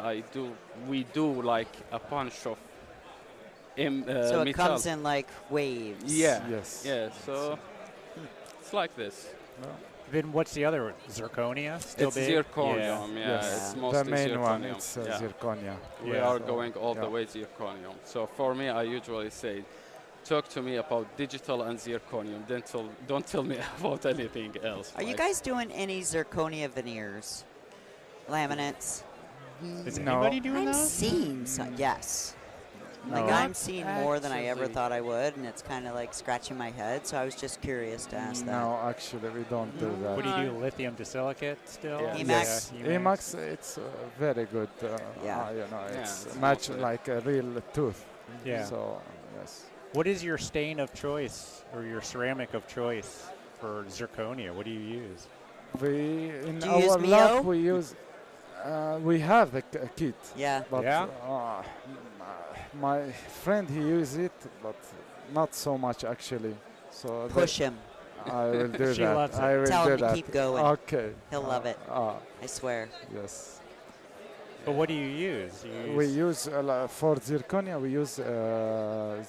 we do like a bunch of So it metal. comes in like waves. Yeah. Yes. Yeah. So it's like this. Then what's the other one? Zirconia? Still It's big? zirconium. Yeah. Yes. It's The mostly main zirconium. one, it's yeah. zirconia. We Yeah. are So, going all the yeah. way zirconium. So for me, I usually say, talk to me about digital and zirconium. Don't tell me about anything else. Are you like- guys doing any zirconia veneers? Laminates? Is No. anybody doing I'm those? seeing some. Yes. Like No. I'm seeing more than I ever Actually. thought I would, and it's kind of like scratching my head. So I was just curious to ask that. No, actually, we don't do that. What do you do? Lithium to silicate still? Yeah. Emax? Yeah, Emax, it's Emax. very good. Yeah. Yeah, It's it's much mostly- like a real tooth. Yeah. So, yes. What is your stain of choice or your ceramic of choice for zirconia? What do you use? We in Do you use our Mio? lab we use. We have the kit, Yeah. but Yeah? my friend he uses it, but not so much actually. So Push him. I will do She that. loves it. I will Tell do him to that. keep going. Okay. He'll love it. I swear. Yes. But what do you use? We use for zirconia. We use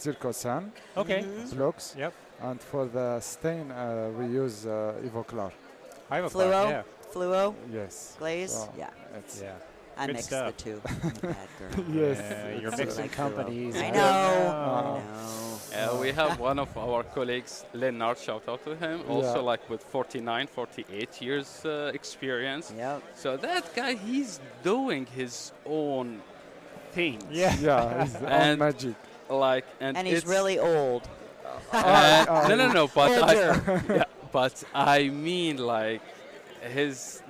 zircosan Okay. Mhm. blocks, Yep. and for the stain we use Evoclar. I have a Fluo? cloud, yeah. Fluo? Yes. Glaze? So Yeah. It's Yeah. I Good mix stuff. the two. I'm a bad girl. Yes. You're I mixing like Fluo. companies. I I know. don't I know. We have one of our colleagues, Lennart, shout out to him, also Yeah. like with 49, 48 years experience. Yep. So that guy, he's doing his own thing. Yeah. Yeah, it's all And- magic. Like, and And he's it's, really old. no, but Older. but I mean like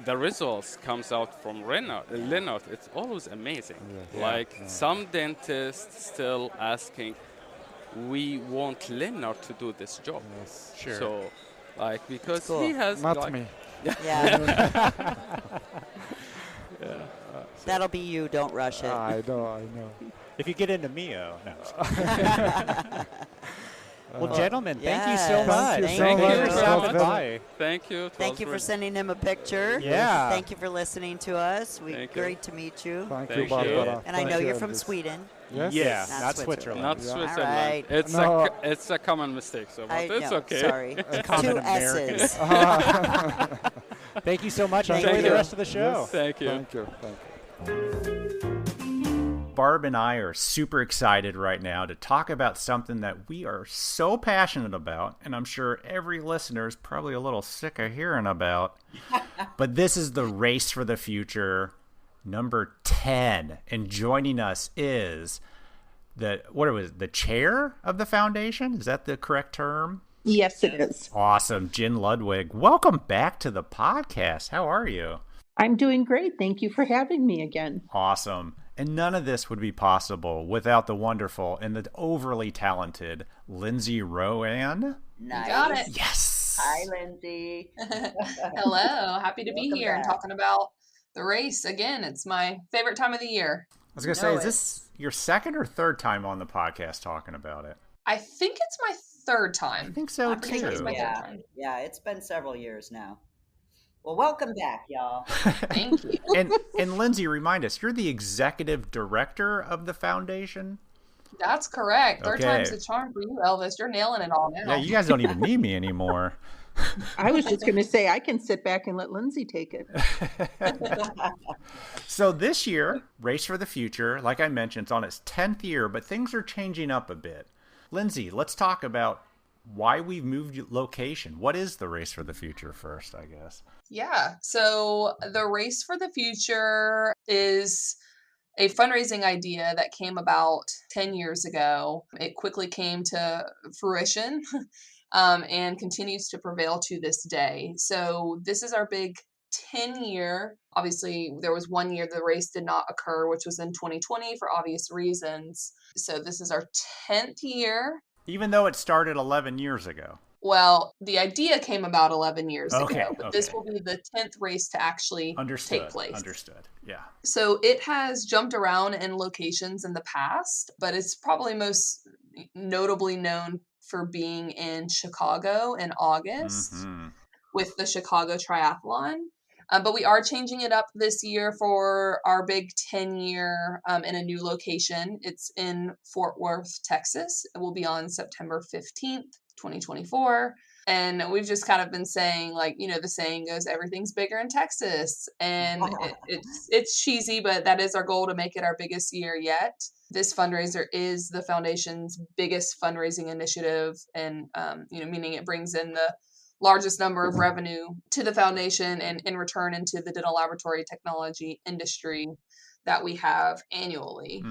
the results comes out from Lennart. It's always amazing. Yeah. Like some dentists still asking, we want Lennart to do this job. Yes. Sure. So, like because cool. he has Not like, me. Yeah. That'll be you. Don't rush it. I know. If you get into Mio. No. Well, gentlemen, thank you so Yes, much. thank Thank you. you for stopping Very- by. Thank you. It Thank was you for really- sending him a picture. Yeah. Thank you for listening to us. Thank you. Great to meet you. Thank Thank you, you. Barbara. And I Thank know you, you're from Elvis. Sweden. Yes. Yeah, Not not Switzerland. Switzerland. Not Yeah. Switzerland. All right. No. It's a common mistake. So, I but it's know. okay. Sorry. Common Two American. S's. Thank you so much. Thank Enjoy the you. rest of the show. Thank you. Thank you. Thank you. Barb and I are super excited right now to talk about something that we are so passionate about, and I'm sure every listener is probably a little sick of hearing about. But this is the Race for the Future number 10, and joining us is the chair of the foundation? Is that the correct term? Yes, it is. Awesome, Jen Ludwig. Welcome back to the podcast. How are you? I'm doing great. Thank you for having me again. Awesome. And none of this would be possible without the wonderful and the overly talented Lindsey Rowan. Nice. Got it. Yes. Hi, Lindsay. Hello. Happy to be Welcome here and back. talking about the race again. It's my favorite time of the year. I was going to say, is this your second or third time on the podcast talking about it? I think it's my third time. I think so, I'm pretty sure it's too. my Yeah. third time. Yeah, it's been several years now. Well, welcome back, y'all. Thank you. And Lindsay, remind us, you're the executive director of the foundation? That's correct. Third Okay. time's the charm for you, Elvis. You're nailing it all now. Yeah, you guys don't even need me anymore. I was just going to say I can sit back and let Lindsay take it. So this year, Race for the Future, like I mentioned, it's on its 10th year, but things are changing up a bit. Lindsay, let's talk about why we've moved location. What is the Race for the Future first, I guess? Yeah. So the Race for the Future is a fundraising idea that came about 10 years ago. It quickly came to fruition and continues to prevail to this day. So this is our big 10-year. Obviously, there was 1 year the race did not occur, which was in 2020 for obvious reasons. So this is our 10th year. Even though it started 11 years ago. Well, the idea came about 11 years ago, but okay. this will be the 10th race to actually take place. Understood. Yeah. So it has jumped around in locations in the past, but it's probably most notably known for being in Chicago in August with the Chicago Triathlon. But we are changing it up this year for our big 10-year in a new location. It's in Fort Worth, Texas. It will be on September 15th, 2024. And we've just kind of been saying, like, you know, the saying goes, everything's bigger in Texas. And it's cheesy, but that is our goal, to make it our biggest year yet. This fundraiser is the foundation's biggest fundraising initiative, and, meaning it brings in the largest number of revenue to the foundation and in return into the dental laboratory technology industry that we have annually.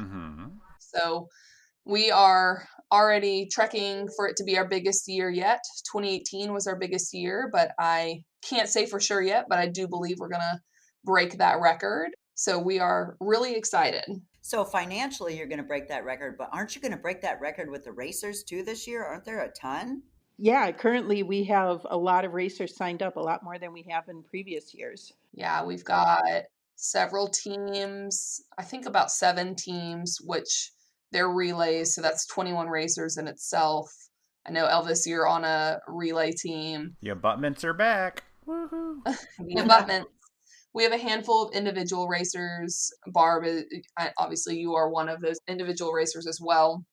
So we are already trekking for it to be our biggest year yet. 2018 was our biggest year, but I can't say for sure yet, but I do believe we're going to break that record. So we are really excited. So financially, you're going to break that record, but aren't you going to break that record with the racers too this year? Aren't there a ton? Yeah, currently we have a lot of racers signed up, a lot more than we have in previous years. Yeah, we've got several teams, I think about 7 teams, which they're relays. So that's 21 racers in itself. I know, Elvis, you're on a relay team. The abutments are back. Woohoo. The abutments. We have a handful of individual racers. Barb, obviously you are one of those individual racers as well,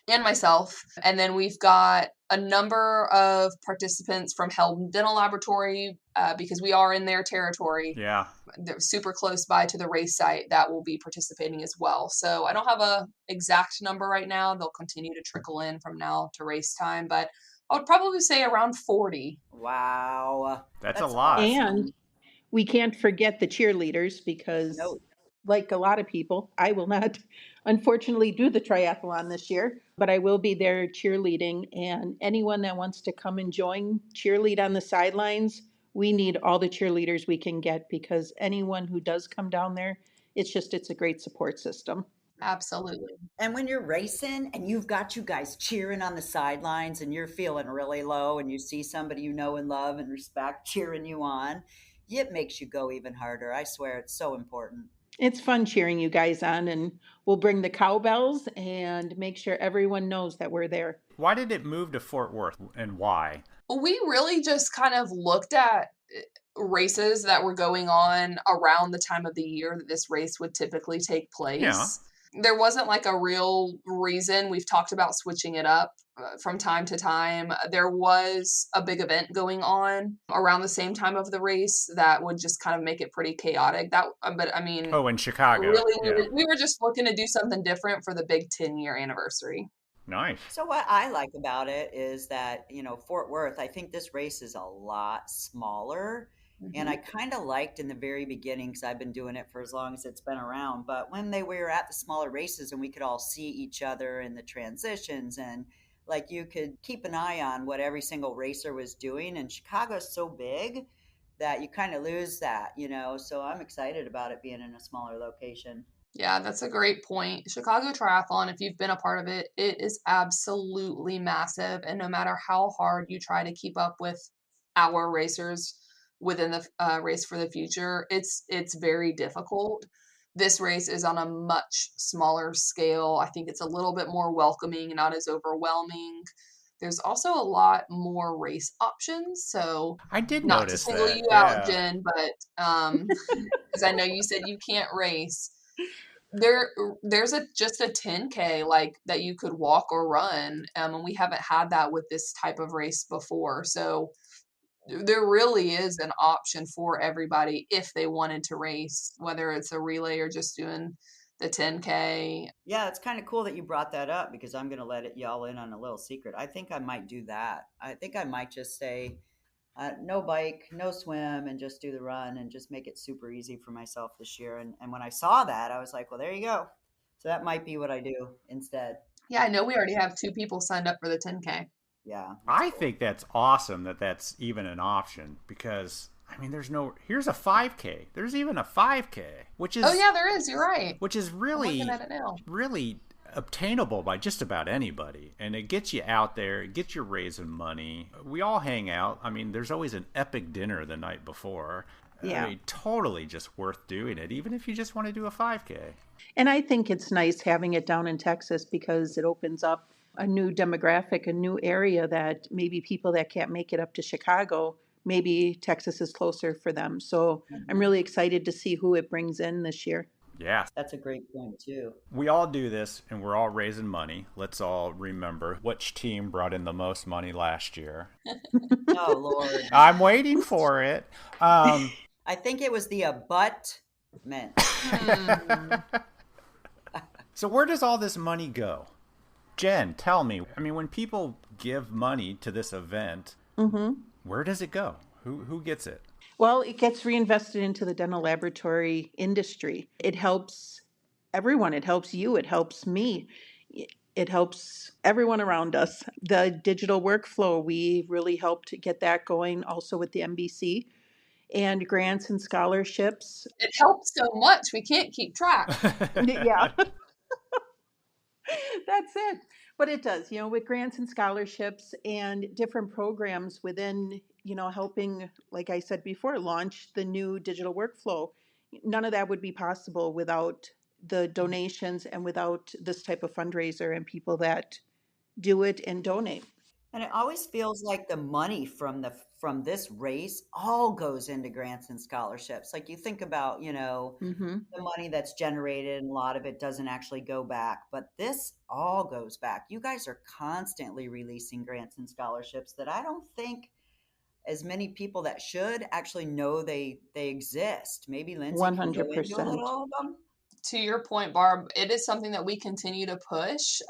and myself. And then we've got a number of participants from Helm Dental Laboratory, because we are in their territory. Yeah. They're super close by to the race site that will be participating as well. So I don't have a exact number right now. They'll continue to trickle in from now to race time, but I would probably say around 40. Wow. That's a lot. And we can't forget the cheerleaders, because like a lot of people, I will not unfortunately do the triathlon this year, but I will be there cheerleading. And anyone that wants to come and join, cheerlead on the sidelines, we need all the cheerleaders we can get, because anyone who does come down there, it's a great support system. Absolutely. And when you're racing and you've got you guys cheering on the sidelines and you're feeling really low and you see somebody you know and love and respect cheering you on, it makes you go even harder. I swear, it's so important. It's fun cheering you guys on, and we'll bring the cowbells and make sure everyone knows that we're there. Why did it move to Fort Worth, and why? We really just kind of looked at races that were going on around the time of the year that this race would typically take place. Yeah. There wasn't like a real reason. We've talked about switching it up from time to time. There was a big event going on around the same time of the race that would just kind of make it pretty chaotic. But I mean, in Chicago. Really, we were just looking to do something different for the big 10-year anniversary. Nice. So what I like about it is that, Fort Worth, I think this race is a lot smaller. And I kind of liked in the very beginning, because I've been doing it for as long as it's been around, but when we were at the smaller races and we could all see each other in the transitions, and like you could keep an eye on what every single racer was doing. And Chicago's so big that you kind of lose that, so I'm excited about it being in a smaller location. Yeah, that's a great point. Chicago Triathlon, if you've been a part of it, it is absolutely massive. And no matter how hard you try to keep up with our racers within the race for the future, it's very difficult. This race is on a much smaller scale. I think it's a little bit more welcoming, not as overwhelming. There's also a lot more race options. So I did not notice to single that. you out, Jen, but because I know you said you can't race. There's just a 10K like that you could walk or run, and we haven't had that with this type of race before. So there really is an option for everybody if they wanted to race, whether it's a relay or just doing the 10K. Yeah, it's kind of cool that you brought that up, because I'm going to let y'all in on a little secret. I think I might do that. I think I might just say no bike, no swim, and just do the run and just make it super easy for myself this year. And when I saw that, I was like, well, there you go. So that might be what I do instead. Yeah, I know we already have 2 people signed up for the 10K. Yeah. I think that's awesome that that's even an option, because, mean, here's a 5K. There's even a 5K, which is... Oh, yeah, there is. You're right. Which is really, I'm looking at it now. really obtainable by just about anybody. And it gets you out there, it gets you raising money. We all hang out. I mean, there's always an epic dinner the night before. Yeah. I mean, totally just worth doing it, even if you just want to do a 5K. And I think it's nice having it down in Texas because it opens up a new demographic, a new area that maybe people that can't make it up to Chicago, maybe Texas is closer for them. So I'm really excited to see who it brings in this year. Yeah. That's a great point, too. We all do this, and we're all raising money. Let's all remember which team brought in the most money last year. Oh, Lord. I'm waiting for it. I think it was the abutment. So where does all this money go? Jen, tell me. I mean, when people give money to this event, where does it go? Who gets it? Well, it gets reinvested into the dental laboratory industry. It helps everyone. It helps you. It helps me. It helps everyone around us. The digital workflow, we really helped get that going also with the MBC. And grants and scholarships. It helps so much, we can't keep track. Yeah. That's it. But it does, with grants and scholarships and different programs within, helping, like I said before, launch the new digital workflow. None of that would be possible without the donations and without this type of fundraiser and people that do it and donate. And it always feels like the money from this race all goes into grants and scholarships. Like you think about, the money that's generated, and a lot of it doesn't actually go back, but this all goes back. You guys are constantly releasing grants and scholarships that I don't think as many people that should actually know they exist. Maybe Lindsey can go into a little of them. To your point, Barb, it is something that we continue to push.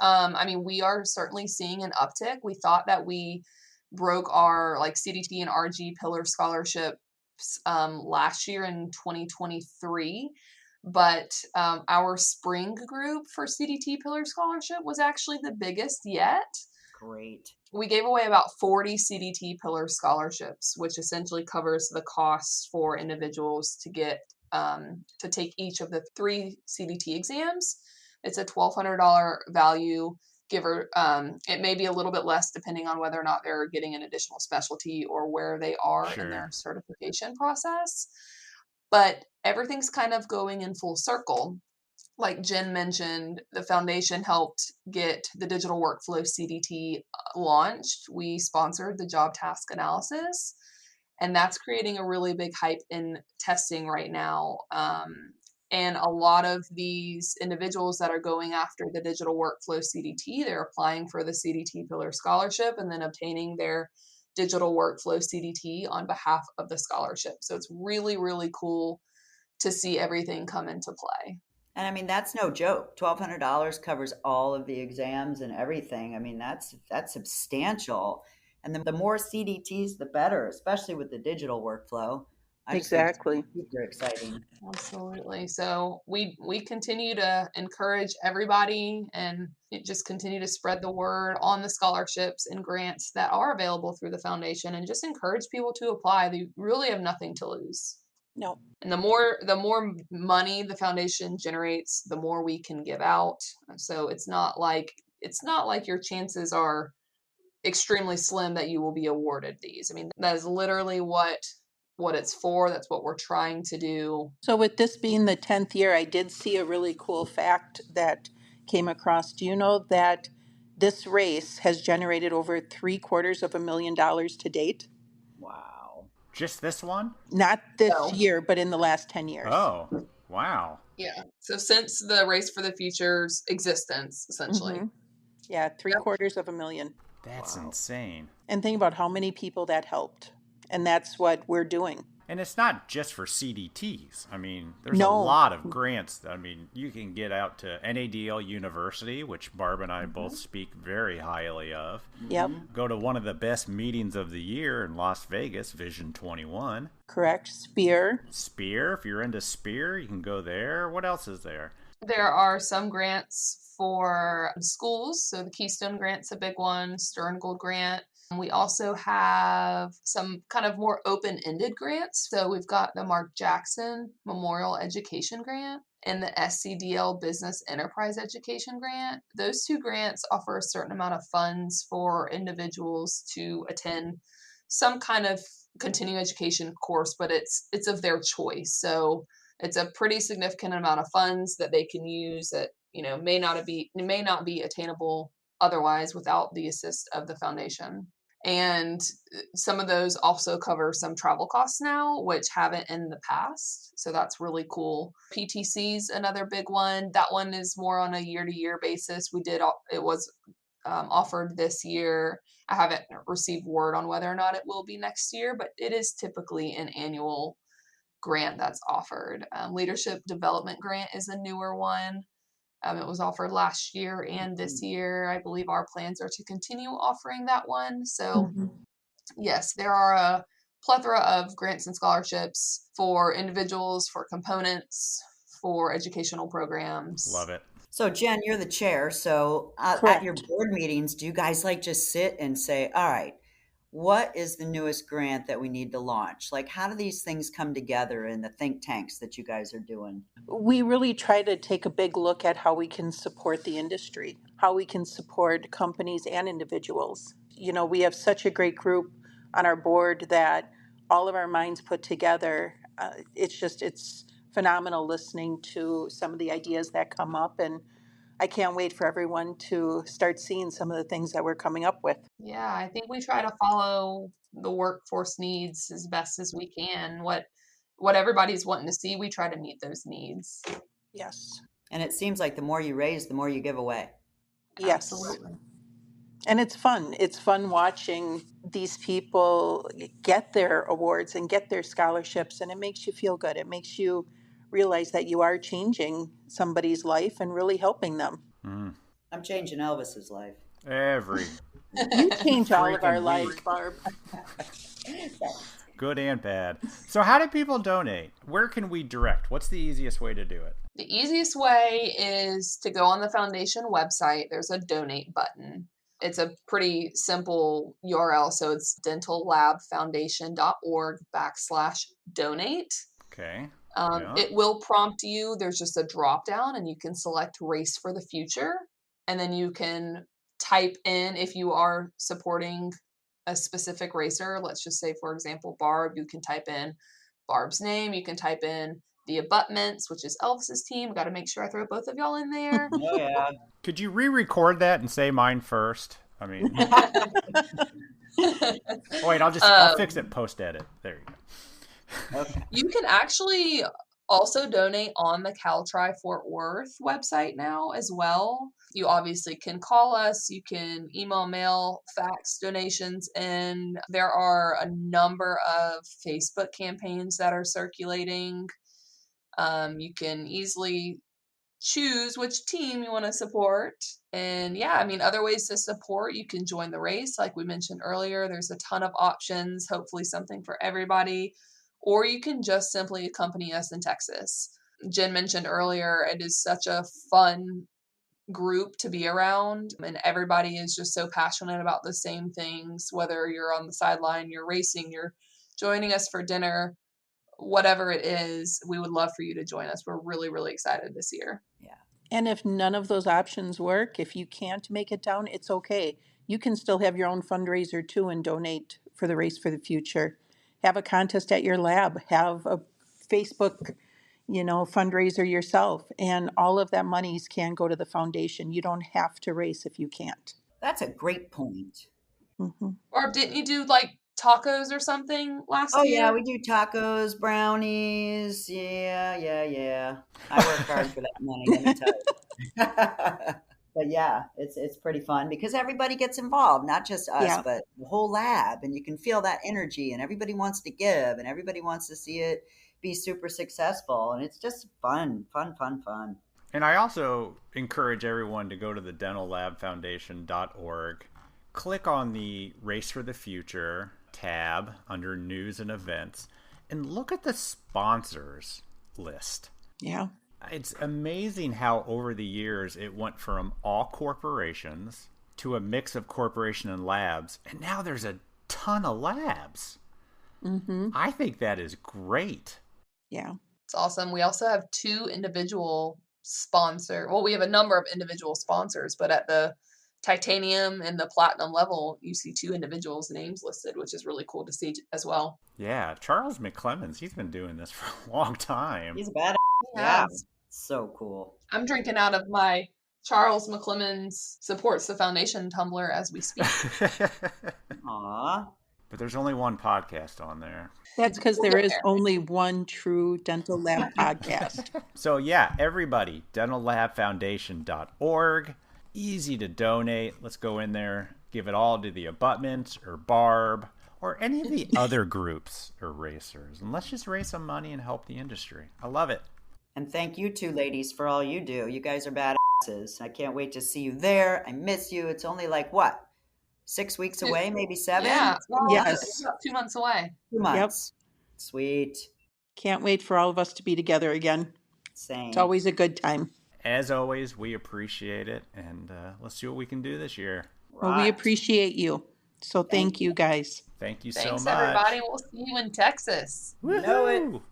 We are certainly seeing an uptick. We thought that we broke our CDT and RG pillar scholarships last year in 2023, but our spring group for CDT pillar scholarship was actually the biggest yet. Great. We gave away about 40 CDT pillar scholarships, which essentially covers the costs for individuals to get to take each of the 3 CDT exams. It's a $1,200 value. It may be a little bit less depending on whether or not they're getting an additional specialty or where they are in their certification process. But everything's kind of going in full circle. Like Jen mentioned, the foundation helped get the digital workflow CDT launched. We sponsored the job task analysis. And that's creating a really big hype in testing right now. And a lot of these individuals that are going after the digital workflow CDT, they're applying for the CDT pillar scholarship and then obtaining their digital workflow CDT on behalf of the scholarship. So it's really, really cool to see everything come into play. And that's no joke. $1,200 covers all of the exams and everything. That's substantial. And the more CDTs, the better, especially with the digital workflow. Exactly. Super exciting. Absolutely. So we continue to encourage everybody and just continue to spread the word on the scholarships and grants that are available through the foundation, and just encourage people to apply. They really have nothing to lose. No. And the more money the foundation generates, the more we can give out. So it's not like your chances are extremely slim that you will be awarded these. That is literally what it's for. That's what we're trying to do. So with this being the 10th year, I did see a really cool fact that came across. Do you know that this race has generated over $750,000 to date? Wow. Just this one? Not this year, but in the last 10 years. Oh, wow. Yeah. So since the Race for the Future's existence, essentially. Yeah, $750,000. That's insane. And think about how many people that helped. And that's what we're doing. And it's not just for CDTs. There's a lot of grants. You can get out to NADL University, which Barb and I both speak very highly of. Yep. Go to one of the best meetings of the year in Las Vegas, Vision 21. Correct. Spear. If you're into Spear, you can go there. What else is there? There are some grants for schools. So the Keystone Grant's a big one, Stern Gold Grant. We also have some kind of more open-ended grants. So we've got the Mark Jackson Memorial Education Grant and the SCDL Business Enterprise Education Grant. Those two grants offer a certain amount of funds for individuals to attend some kind of continuing education course, but it's of their choice. So it's a pretty significant amount of funds that they can use that, may not be attainable otherwise without the assist of the foundation. And some of those also cover some travel costs now, which haven't in the past. So that's really cool. PTC's another big one. That one is more on a year-to-year basis. It was offered this year. I haven't received word on whether or not it will be next year, but it is typically an annual grant that's offered. Leadership Development Grant is a newer one. It was offered last year and this year. I believe our plans are to continue offering that one. So, yes, there are a plethora of grants and scholarships for individuals, for components, for educational programs. Love it. So, Jen, you're the chair. So, at your board meetings, do you guys just sit and say, all right, what is the newest grant that we need to launch? Like, how do these things come together in the think tanks that you guys are doing? We really try to take a big look at how we can support the industry, how we can support companies and individuals. We have such a great group on our board that all of our minds put together. It's phenomenal listening to some of the ideas that come up, and I can't wait for everyone to start seeing some of the things that we're coming up with. Yeah, I think we try to follow the workforce needs as best as we can. What everybody's wanting to see, we try to meet those needs. Yes. And it seems like the more you raise, the more you give away. Yes. Absolutely. And it's fun. It's fun watching these people get their awards and get their scholarships, and it makes you feel good. It makes you realize that you are changing somebody's life and really helping them. I'm changing Elvis's life. You change all of our lives, Barb. Good and bad. So how do people donate? Where can we direct? What's the easiest way to do it? The easiest way is to go on the foundation website. There's a donate button. It's a pretty simple URL. So it's dentallabfoundation.org/donate. Okay. It will prompt you. There's just a drop down and you can select Race for the Future. And then you can type in, if you are supporting a specific racer, let's just say, for example, Barb, you can type in Barb's name. You can type in the abutments, which is Elvis's team. Got to make sure I throw both of y'all in there. Yeah. Could you re-record that and say mine first? I mean, wait, I'll fix it post-edit. There you go. Okay. You can actually also donate on the CalTri Fort Worth website now as well. You obviously can call us, you can email, mail, fax donations, and there are a number of Facebook campaigns that are circulating. You can easily choose which team you want to support. And yeah, I mean, other ways to support, you can join the race. Like we mentioned earlier, there's a ton of options, hopefully something for everybody. Or you can just simply accompany us in Texas. Jen mentioned earlier, it is such a fun group to be around, and everybody is just so passionate about the same things, whether you're on the sideline, you're racing, you're joining us for dinner, whatever it is, we would love for you to join us. We're really, really excited this year. Yeah. And if none of those options work, if you can't make it down, it's okay. You can still have your own fundraiser too and donate for the Race for the Future. Have a contest at your lab, have a Facebook, fundraiser yourself, and all of that monies can go to the foundation. You don't have to race if you can't. That's a great point. Mm-hmm. Or didn't you do like tacos or something last year? Oh yeah, we do tacos, brownies. Yeah. I work hard for that money, let me tell you. But yeah, it's pretty fun because everybody gets involved, not just us, but the whole lab, and you can feel that energy, and everybody wants to give, and everybody wants to see it be super successful, and it's just fun. And I also encourage everyone to go to the dentallabfoundation.org, click on the Race for the Future tab under News and Events, and look at the sponsors list. Yeah. It's amazing how over the years it went from all corporations to a mix of corporation and labs, and now there's a ton of labs. Mm-hmm. I think that is great. Yeah. It's awesome. We also have 2 individual we have a number of individual sponsors, but at the titanium and the platinum level, you see 2 individuals' names listed, which is really cool to see as well. Yeah, Charles McClemens, he's been doing this for a long time. He's a badass. Yeah. So cool. I'm drinking out of my Charles McClemens Supports the Foundation tumbler as we speak. Aw. But there's only one podcast on there. That's because there is only one true dental lab podcast. So yeah, everybody, dentallabfoundation.org. Easy to donate. Let's go in there, give it all to the abutment or Barb or any of the other groups or racers. And let's just raise some money and help the industry. I love it. And thank you 2 ladies for all you do. You guys are badasses. I can't wait to see you there. I miss you. It's only like what? 6 weeks away, maybe 7? Yeah. Well, Yes. It's about 2 months away. 2 months. Yep. Sweet. Can't wait for all of us to be together again. Same. It's always a good time. As always, we appreciate it. And let's see what we can do this year. Well, we appreciate you. So thank you guys. Thank you Thanks, so much. everybody. We'll see you in Texas. You know it.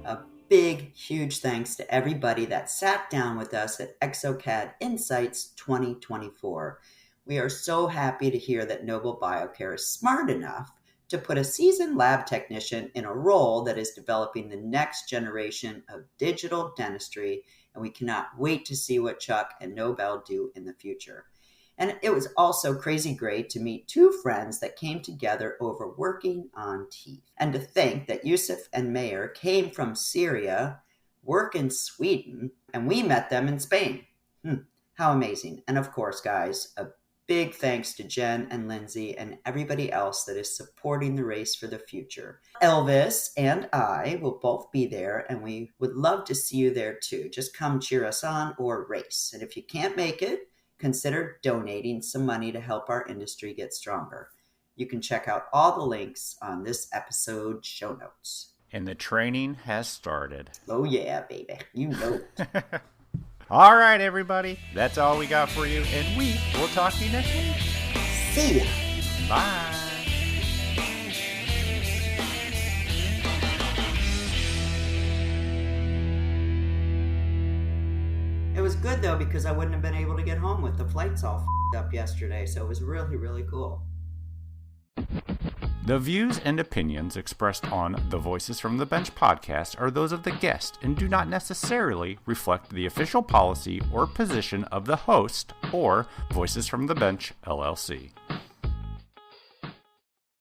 A big, huge thanks to everybody that sat down with us at exocad Insights 2024. We are so happy to hear that Nobel Biocare is smart enough to put a seasoned lab technician in a role that is developing the next generation of digital dentistry, and we cannot wait to see what Chuck and Nobel do in the future. And it was also crazy great to meet 2 friends that came together over working on teeth. And to think that Yousef and Maher came from Syria, work in Sweden, and we met them in Spain. How amazing. And of course, guys, a big thanks to Jen and Lindsey and everybody else that is supporting the race for the future. Elvis and I will both be there, and we would love to see you there too. Just come cheer us on or race. And if you can't make it, consider donating some money to help our industry get stronger. You can check out all the links on this episode's show notes. And the training has started. Oh yeah, baby. You know it. All right, everybody. That's all we got for you. And we will talk to you next week. See ya. Bye. It was good though because I wouldn't have been able to get home with the flights all up yesterday, so it was really, really cool. The views and opinions expressed on the Voices from the Bench podcast are those of the guest and do not necessarily reflect the official policy or position of the host or Voices from the Bench, LLC.